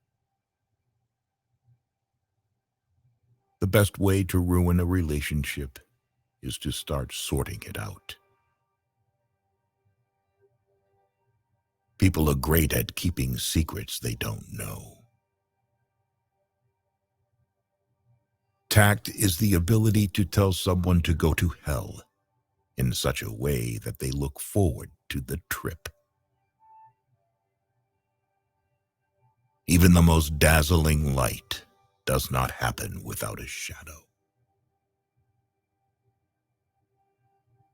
The best way to ruin a relationship is to start sorting it out. People are great at keeping secrets they don't know. Tact is the ability to tell someone to go to hell in such a way that they look forward to the trip. Even the most dazzling light does not happen without a shadow.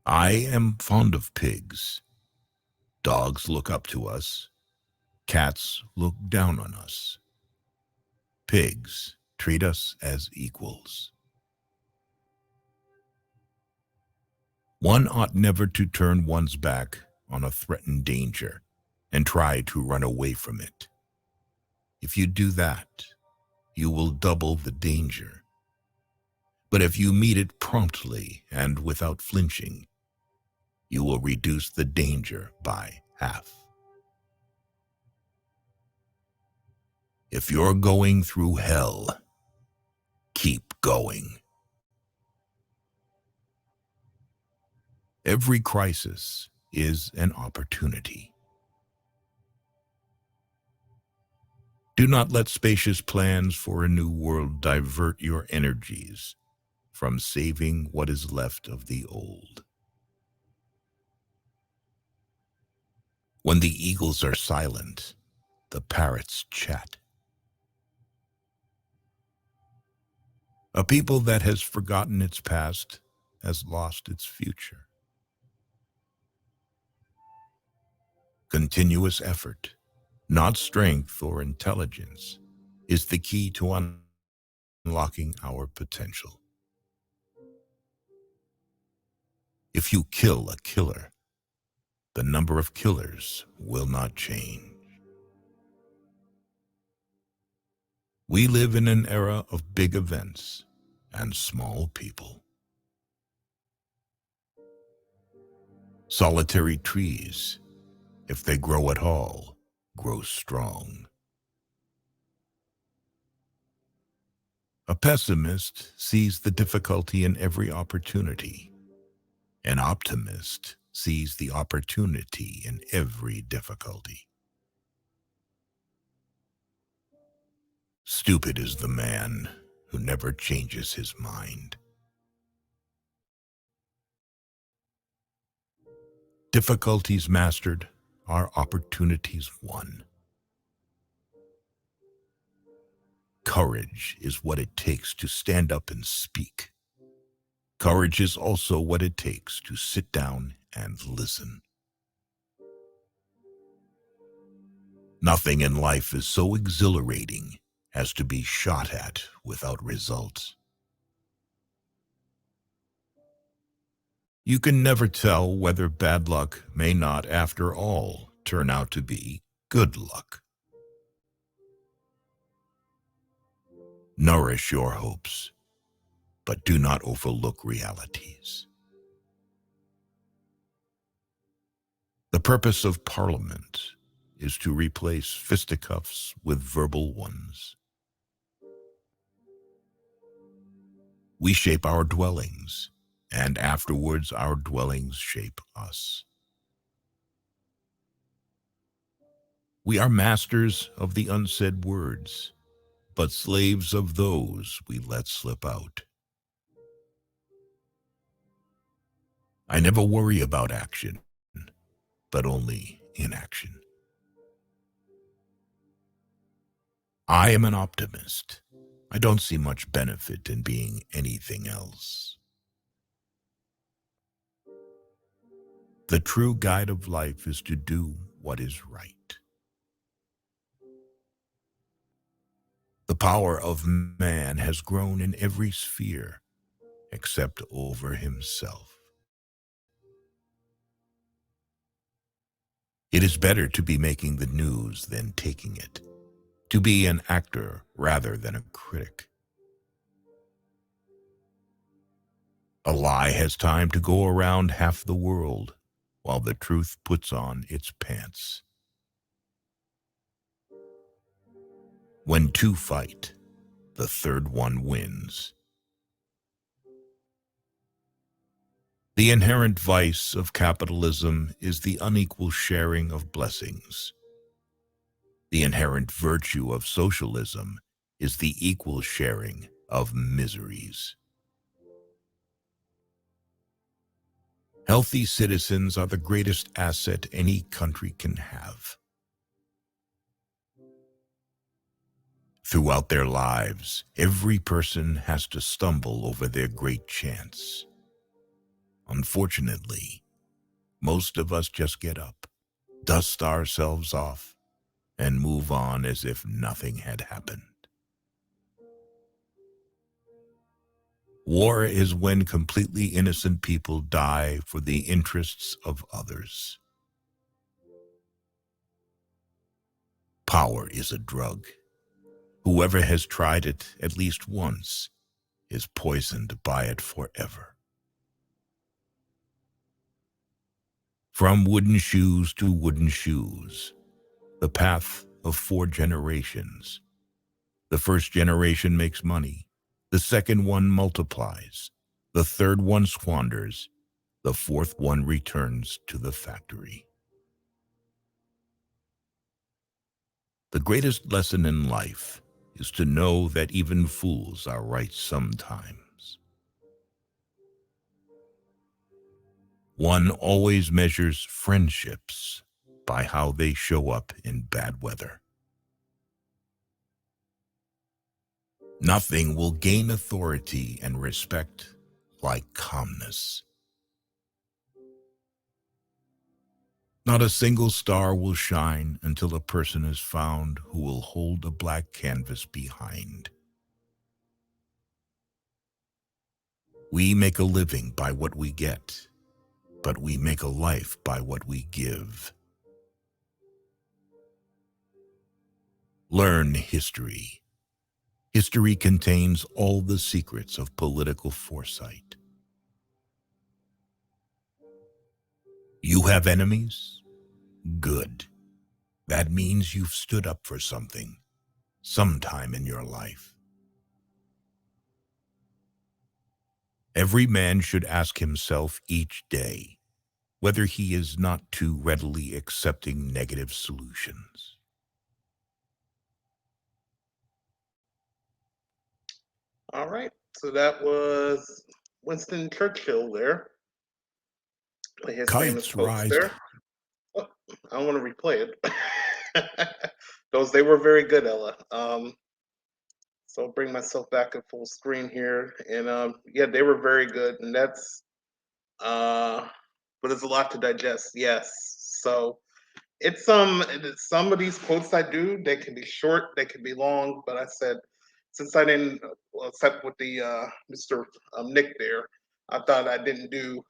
I am fond of pigs. Dogs look up to us. Cats look down on us. Pigs treat us as equals. One ought never to turn one's back on a threatened danger and try to run away from it. If you do that, you will double the danger. But if you meet it promptly and without flinching, you will reduce the danger by half. If you're going through hell, keep going. Every crisis is an opportunity. Do not let spacious plans for a new world divert your energies from saving what is left of the old. When the eagles are silent, the parrots chat. A people that has forgotten its past has lost its future. Continuous effort, not strength or intelligence, is the key to unlocking our potential. If you kill a killer, the number of killers will not change. We live in an era of big events and small people. Solitary trees, if they grow at all, grow strong. A pessimist sees the difficulty in every opportunity. An optimist sees the opportunity in every difficulty. Stupid is the man who never changes his mind. Difficulties mastered are opportunities won. Courage is what it takes to stand up and speak. Courage is also what it takes to sit down and listen. Nothing in life is so exhilarating as to be shot at without results. You can never tell whether bad luck may not, after all, turn out to be good luck. Nourish your hopes, but do not overlook realities. The purpose of Parliament is to replace fisticuffs with verbal ones. We shape our dwellings, and afterwards our dwellings shape us. We are masters of the unsaid words, but slaves of those we let slip out. I never worry about action, but only inaction. I am an optimist. I don't see much benefit in being anything else. The true guide of life is to do what is right. The power of man has grown in every sphere except over himself. It is better to be making the news than taking it, to be an actor rather than a critic. A lie has time to go around half the world, while the truth puts on its pants. When two fight, the third one wins. The inherent vice of capitalism is the unequal sharing of blessings. The inherent virtue of socialism is the equal sharing of miseries. Healthy citizens are the greatest asset any country can have. Throughout their lives, every person has to stumble over their great chance. Unfortunately, most of us just get up, dust ourselves off, and move on as if nothing had happened. War is when completely innocent people die for the interests of others. Power is a drug. Whoever has tried it at least once is poisoned by it forever. From wooden shoes to wooden shoes, the path of 4 generations. The first generation makes money. The second one multiplies. The third one squanders. The fourth one returns to the factory. The greatest lesson in life is to know that even fools are right sometimes. One always measures friendships by how they show up in bad weather. Nothing will gain authority and respect like calmness. Not a single star will shine until a person is found who will hold a black canvas behind. We make a living by what we get, but we make a life by what we give. Learn history. History contains all the secrets of political foresight. You have enemies? Good. That means you've stood up for something, sometime in your life. Every man should ask himself each day whether he is not too readily accepting negative solutions. All right, so that was Winston Churchill there. His famous Kites quotes rise. there. Oh, I don't want to replay it. They were very good, Ella. So I'll bring myself back at full screen here, and yeah, they were very good, and that's but it's a lot to digest. Yes, so it's some of these quotes I do, they can be short, they can be long, but I said since I didn't, well, except with the Mr. Nick there, I thought I didn't do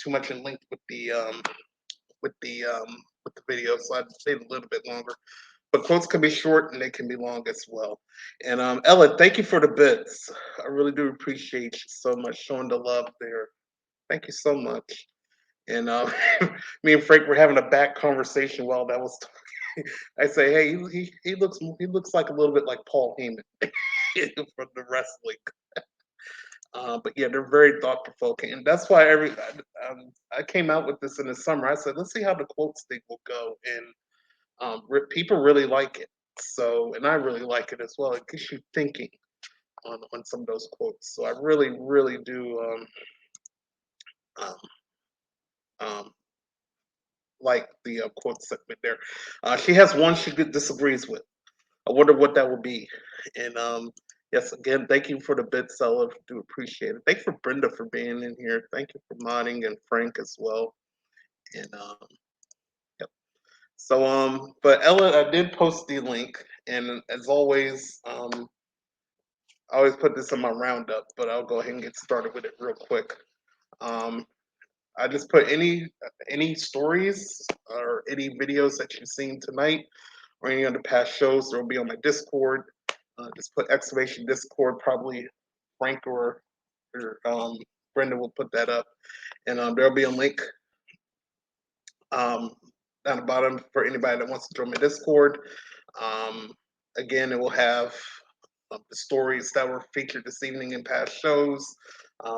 too much in length with the video, so I stayed a little bit longer. But quotes can be short and they can be long as well. And Ella, thank you for the bits. I really do appreciate you so much showing the love there. Thank you so much. And me and Frank were having a back conversation while that was talking. I say, hey, he looks like a little bit like Paul Heyman from the wrestling. But yeah, they're very thought provoking, and that's why I came out with this in the summer. I said, let's see how the quotes thing will go, and people really like it. So, and I really like it as well. It gets you thinking on some of those quotes. So I really, really do um, um, like the quote segment there. She has one she disagrees with. I wonder what that would be. And yes, again, thank you for the bits, Ella. Do appreciate it. Thank you for Brenda for being in here. Thank you for modding and Frank as well. And yep. So but Ella, I did post the link, and as always, I always put this in my roundup, but I'll go ahead and get started with it real quick. I just put any stories or any videos that you've seen tonight or any of the past shows that will be on my Discord. Just put exclamation Discord. Probably Frank or Brenda will put that up, and there'll be a link down the bottom for anybody that wants to join my Discord. Again, it will have the stories that were featured this evening in past shows.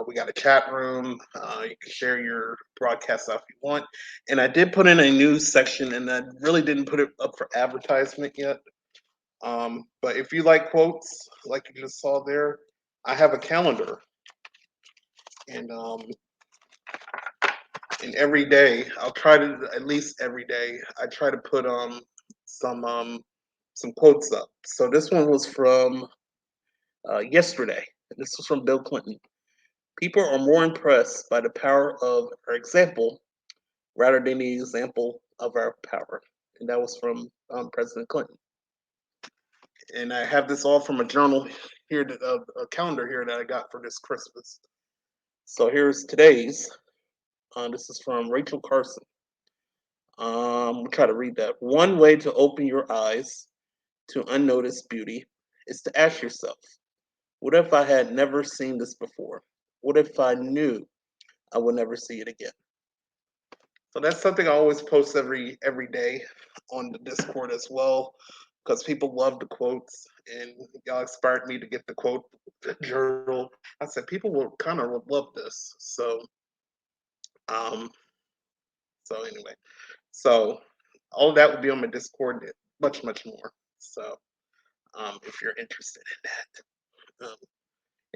We got a chat room. You can share your broadcast stuff if you want. And I did put in a news section, and I really didn't put it up for advertisement yet. But if you like quotes, like you just saw there, I have a calendar. And every day, I'll try to, at least every day, I try to put some quotes up. So this one was from yesterday. This was from Bill Clinton. People are more impressed by the power of our example rather than the example of our power. And that was from President Clinton. And I have this all from a journal here, a calendar here that I got for this Christmas. So here's today's. This is from Rachel Carson. We'll try to read that. One way to open your eyes to unnoticed beauty is to ask yourself, what if I had never seen this before? What if I knew I would never see it again? So that's something I always post every day on the Discord as well, because people love the quotes, and y'all inspired me to get the quote journal. I said people will kind of love this. So anyway, so all of that will be on my Discord, much more. So if you're interested in that.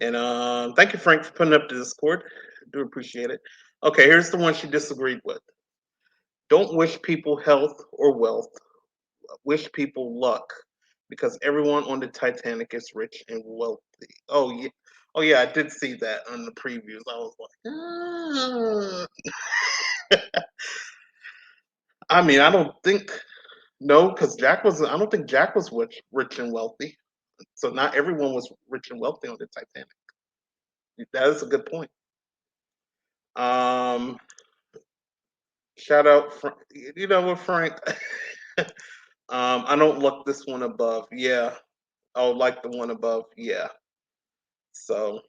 And thank you, Frank, for putting up the Discord. I do appreciate it. Okay, here's the one she disagreed with. Don't wish people health or wealth. Wish people luck, because everyone on the Titanic is rich and wealthy. Oh yeah, oh yeah, I did see that on the previews. I was like, I mean, I don't think no, because Jack was. I don't think Jack was rich and wealthy. So not everyone was rich and wealthy on the Titanic. That is a good point. Um, Shout out, you know what, Frank? I don't look this one above. Yeah. Oh, like the one above. Yeah. So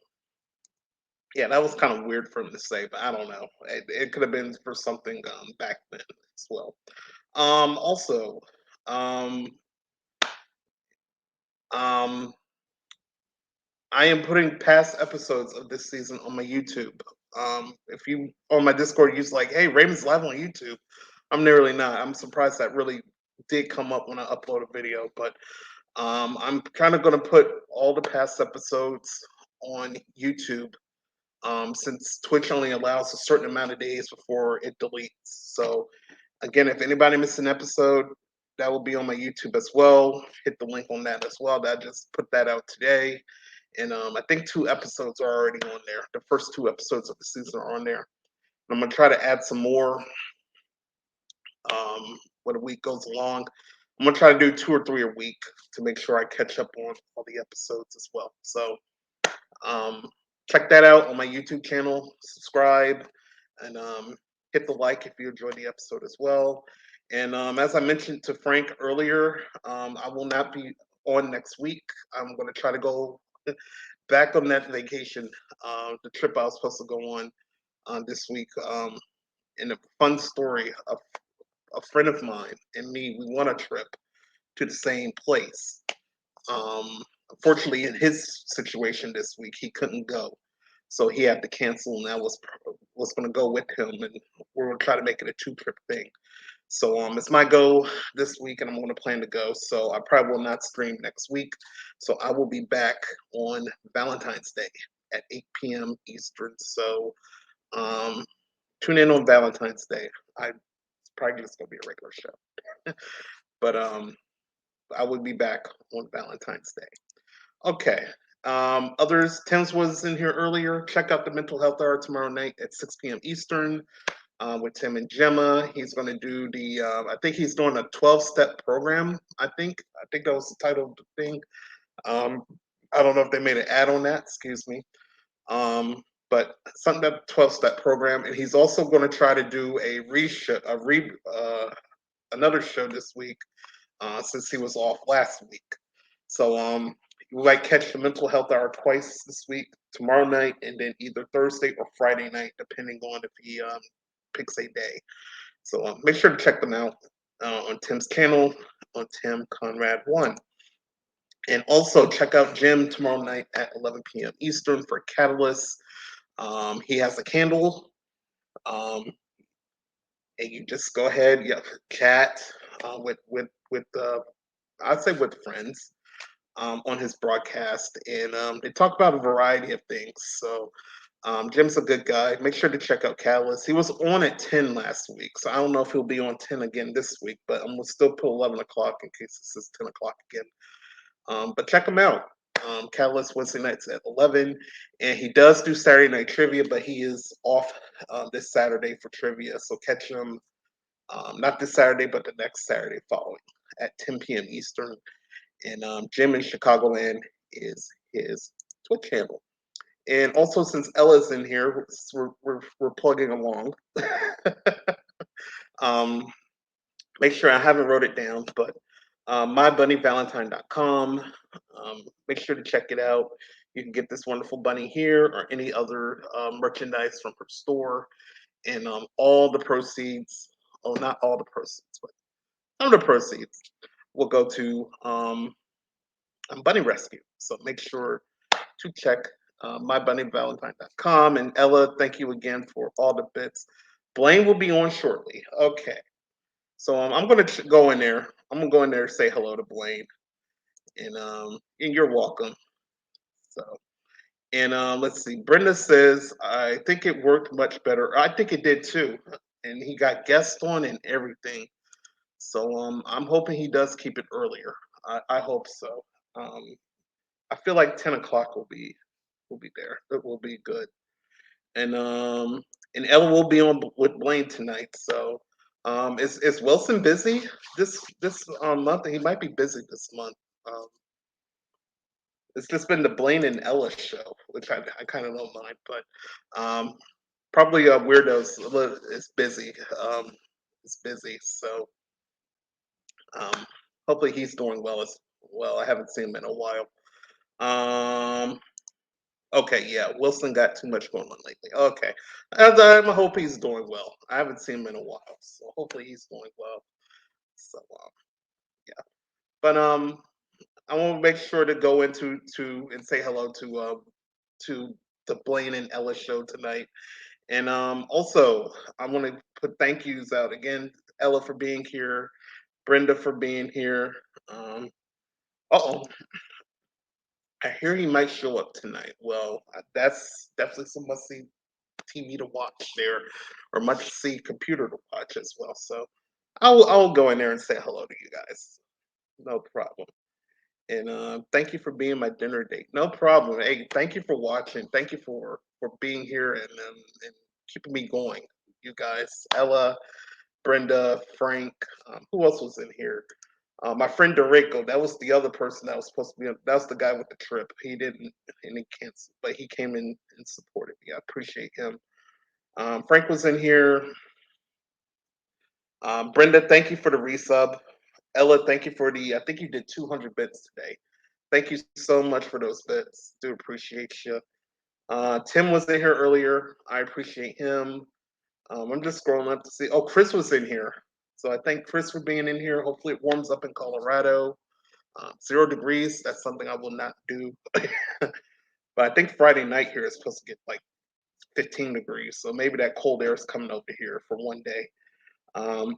yeah, that was kind of weird for him to say, but I don't know. It could have been for something back then as well. Also, um, um, I am putting past episodes of this season on my YouTube. If you on my Discord, you're like, "Hey, Raymond's live on YouTube." I'm really not. I'm surprised that really did come up when I upload a video, but I'm kind of going to put all the past episodes on YouTube, since Twitch only allows a certain amount of days before it deletes. So again, if anybody missed an episode, that will be on my YouTube as well. Hit the link on that as well. I just put that out today. And I think 2 episodes are already on there. The first 2 episodes of the season are on there. And I'm gonna try to add some more when the week goes along. I'm gonna try to do 2 or 3 a week to make sure I catch up on all the episodes as well. So check that out on my YouTube channel. Subscribe and hit the like if you enjoyed the episode as well. And as I mentioned to Frank earlier, I will not be on next week. I'm going to try to go back on that vacation, the trip I was supposed to go on this week. And a fun story: a friend of mine and me, we won a trip to the same place. Unfortunately, in his situation this week, he couldn't go, so he had to cancel, and I was going to go with him, and we're going to try to make it a 2 trip thing. So it's my go this week, and I'm going to plan to go. So I probably will not stream next week. So I will be back on Valentine's Day at 8 p.m. Eastern. So tune in on Valentine's Day. It's probably just going to be a regular show, but I will be back on Valentine's Day. Okay. Others, Thames was in here earlier. Check out the Mental Health Hour tomorrow night at 6 p.m. Eastern with Tim and Gemma. He's going to do the, I think he's doing a 12-step program. I think that was the title of the thing. I don't know if they made an ad on that. Excuse me. But something about 12-step program, and he's also going to try to do another show this week since he was off last week. So you might catch the Mental Health Hour twice this week, tomorrow night, and then either Thursday or Friday night, depending on if he picks a day. So make sure to check them out on Tim's channel, on Tim Conrad 1. And also check out Jim tomorrow night at 11 p.m. Eastern for Catalyst. He has a candle, and you just go ahead, chat with I'd say with friends on his broadcast, and they talk about a variety of things. So Jim's a good guy. Make sure to check out Catalyst. He was on at 10 last week, so I don't know if he'll be on 10 again this week, but I'm gonna still put 11 o'clock in case this is 10 o'clock again. But check him out. Catalyst Wednesday nights at 11, and he does do Saturday night trivia, but he is off this Saturday for trivia. So catch him not this Saturday, but the next Saturday following at 10 p.m. Eastern. And Jim in Chicagoland is his Twitch channel. And also, since Ella's in here, we're plugging along. Make sure I haven't wrote it down, but mybunnyvalentine.com. Make sure to check it out. You can get this wonderful bunny here or any other merchandise from her store. And all the proceeds, not all the proceeds, but some of the proceeds will go to Bunny Rescue. So make sure to check mybunnyvalentine.com. And Ella, thank you again for all the bits. Blaine will be on shortly. Okay. So I'm going to go in there. I'm going to go in there and say hello to Blaine. And you're welcome. So, and let's see. Brenda says, I think it worked much better. I think it did too. and he got guests on and everything. So I'm hoping he does keep it earlier. I hope so. Um, I feel like 10 o'clock will be there. It will be good. And Ella will be on with Blaine tonight. So is Wilson busy this month? He might be busy this month. Um, it's just been the Blaine and Ella show, which I kind of don't mind, but probably Weirdos is busy. It's busy, so um, hopefully he's doing well as well. I haven't seen him in a while. Um, okay, yeah, Wilson got too much going on lately. Okay, I hope he's doing well. I haven't seen him in a while, so hopefully he's doing well. So yeah, but I want to make sure to go into to and say hello to the Blaine and Ella show tonight. And also, I want to put thank yous out again, Ella for being here, Brenda for being here. Oh, I hear he might show up tonight. Well, that's definitely some must see TV to watch there, or must see computer to watch as well. So I'll go in there and say hello to you guys. No problem. And thank you for being my dinner date. No problem. Hey, thank you for watching. Thank you for being here and keeping me going. You guys, Ella, Brenda, Frank. Who else was in here? My friend Dorico. That was the other person that was supposed to be. That was the guy with the trip. He didn't, and he canceled, but he came in and supported me. I appreciate him. Frank was in here. Brenda, thank you for the resub. Ella, thank you for the. I think you did 200 bits today. Thank you so much for those bits. Do appreciate you. Tim was in here earlier. I appreciate him. I'm just scrolling up to see. Oh, Chris was in here. So I thank Chris for being in here. Hopefully it warms up in Colorado. 0 degrees. That's something I will not do. But I think Friday night here is supposed to get like 15 degrees. So maybe that cold air is coming over here for one day. Um,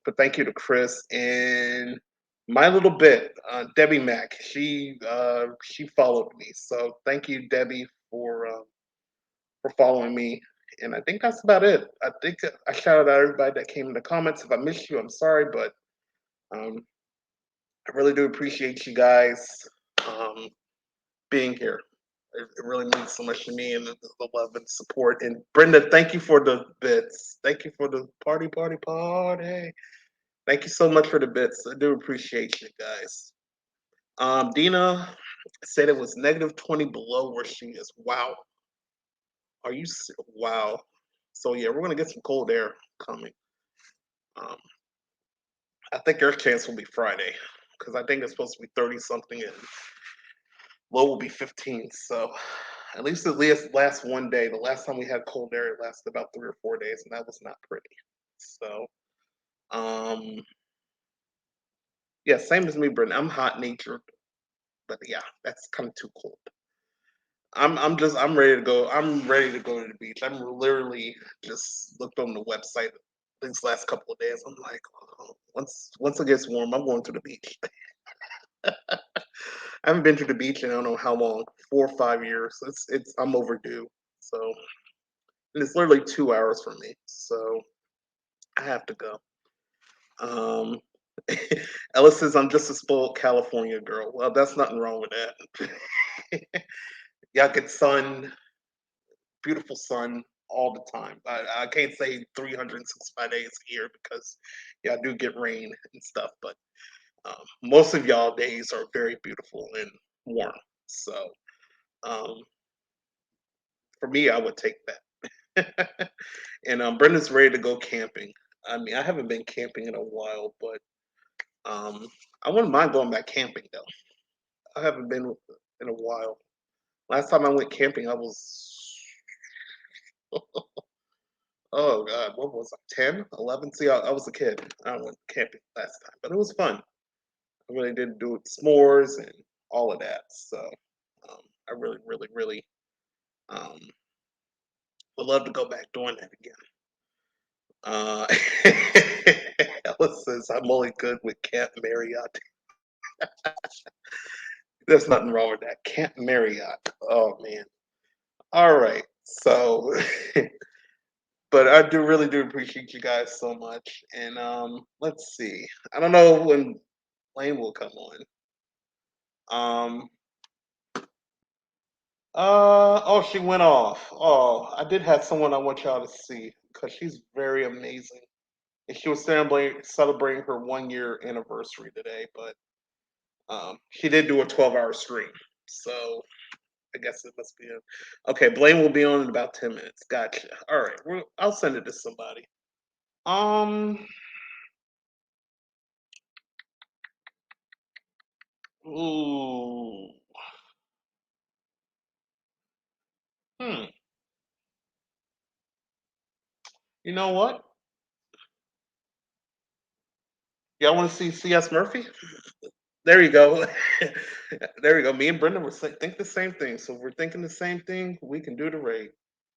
but thank you to Chris and my little bit, Debbie Mack. She followed me. So thank you, Debbie, for following me. And I think that's about it. I think I shouted out everybody that came in the comments. If I missed you, I'm sorry, but um, I really do appreciate you guys um, being here. It really means so much to me and the love and support. And Brenda, thank you for the bits. Thank you for the party, party, party. Thank you so much for the bits. I do appreciate you guys. Dina said it was -20 below where she is. Wow. Wow. So yeah, we're gonna get some cold air coming. Um, I think our chance will be Friday because I think it's supposed to be 30 something and low will be 15. So at least last one day. The last time we had cold air, it lasted about 3 or 4 days, and that was not pretty. So um, yeah, same as me, Brendan. I'm hot natured, but yeah, that's kind of too cold. I'm ready to go. I'm ready to go to the beach. I'm literally just looked on the website these last couple of days. I'm like, oh, once it gets warm, I'm going to the beach. I haven't been to the beach in I don't know how long, 4 or 5 years. It's I'm overdue. So and it's literally 2 hours from me. So I have to go. Um Ella says I'm just a spoiled California girl. Well, that's nothing wrong with that. Y'all get sun, beautiful sun all the time. I can't say 365 days a year because y'all do get rain and stuff, but most of y'all days are very beautiful and warm. So um, for me, I would take that. And Brenda's ready to go camping. I mean, I haven't been camping in a while, but I wouldn't mind going back camping though. I haven't been in a while. Last time I went camping, I was oh God, what was I, 10, 11? See, I was a kid. I went camping last time, but it was fun. I really did do s'mores and all of that. So I really, really, really um, would love to go back doing that again. Uh, Ella says I'm only good with Camp Marriott. There's nothing wrong with that. Camp Marriott. Oh man. All right. So, But I really do appreciate you guys so much. And let's see. I don't know when Blaine will come on. Um, oh, she went off. Oh, I did have someone I want y'all to see because she's very amazing. And she was celebrating her 1 year anniversary today, but she did do a 12-hour stream. So I guess it must be a okay. Blaine will be on in about 10 minutes. Gotcha. All right. I'll send it to somebody. Um. Ooh. Hmm. You know what? Y'all want to see C.S. Murphy? There you go. There you go. Me and Brenda were think the same thing. So if we're thinking the same thing, we can do the raid.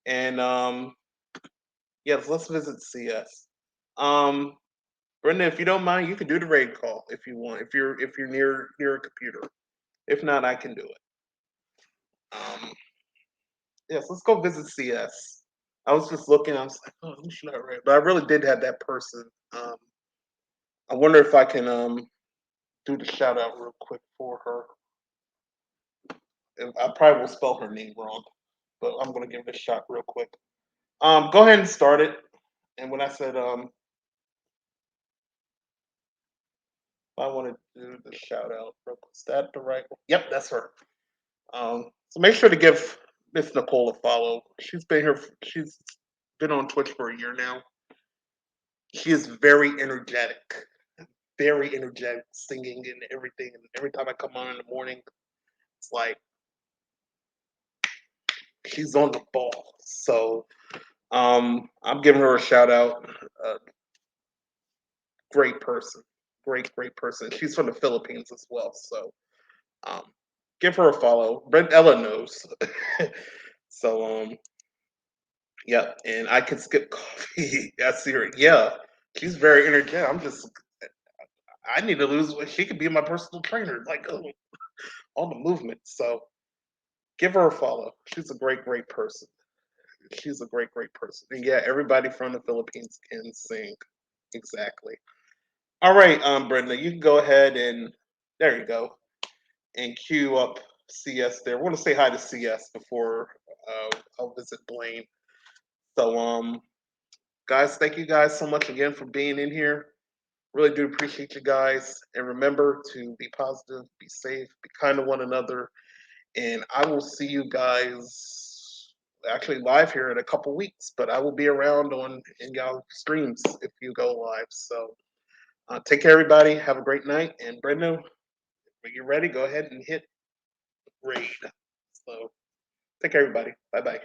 And yes, let's visit CS. Um, Brenda, if you don't mind, you can do the raid call if you want. If you're near a computer. If not, I can do it. Yes, let's go visit CS. I was just looking. I was like, oh, who should I raid? But I really did have that person. I wonder if I can do the shout out real quick for her. I probably will spell her name wrong, but I'm gonna give it a shot real quick. Go ahead and start it. And when I said I want to do the shout out, is that the right one? Yep, that's her. So make sure to give Miss Nicole a follow. She's been here. She's been on Twitch for a year now. She is very energetic, singing and everything. And every time I come on in the morning, it's like she's on the ball. So I'm giving her a shout out. Great person, great person. She's from the Philippines as well. So um, give her a follow. Brent Ella knows. So yeah, and I can skip coffee. I see her. Yeah, she's very energetic. I need to lose weight. She could be my personal trainer, like all the movement. So give her a follow. She's a great person. She's a great person. And yeah, everybody from the Philippines can sing. Exactly. All right, Brenda, you can go ahead and there you go, and queue up CS there. I want to say hi to CS before I'll visit Blaine. So, guys, thank you guys so much again for being in here. Really do appreciate you guys, and remember to be positive, be safe, be kind to one another, and I will see you guys actually live here in a couple weeks. But I will be around in y'all streams if you go live. So. Take care, everybody. Have a great night. And Brenda, when you're ready, go ahead and hit raid. So take care, everybody. Bye bye.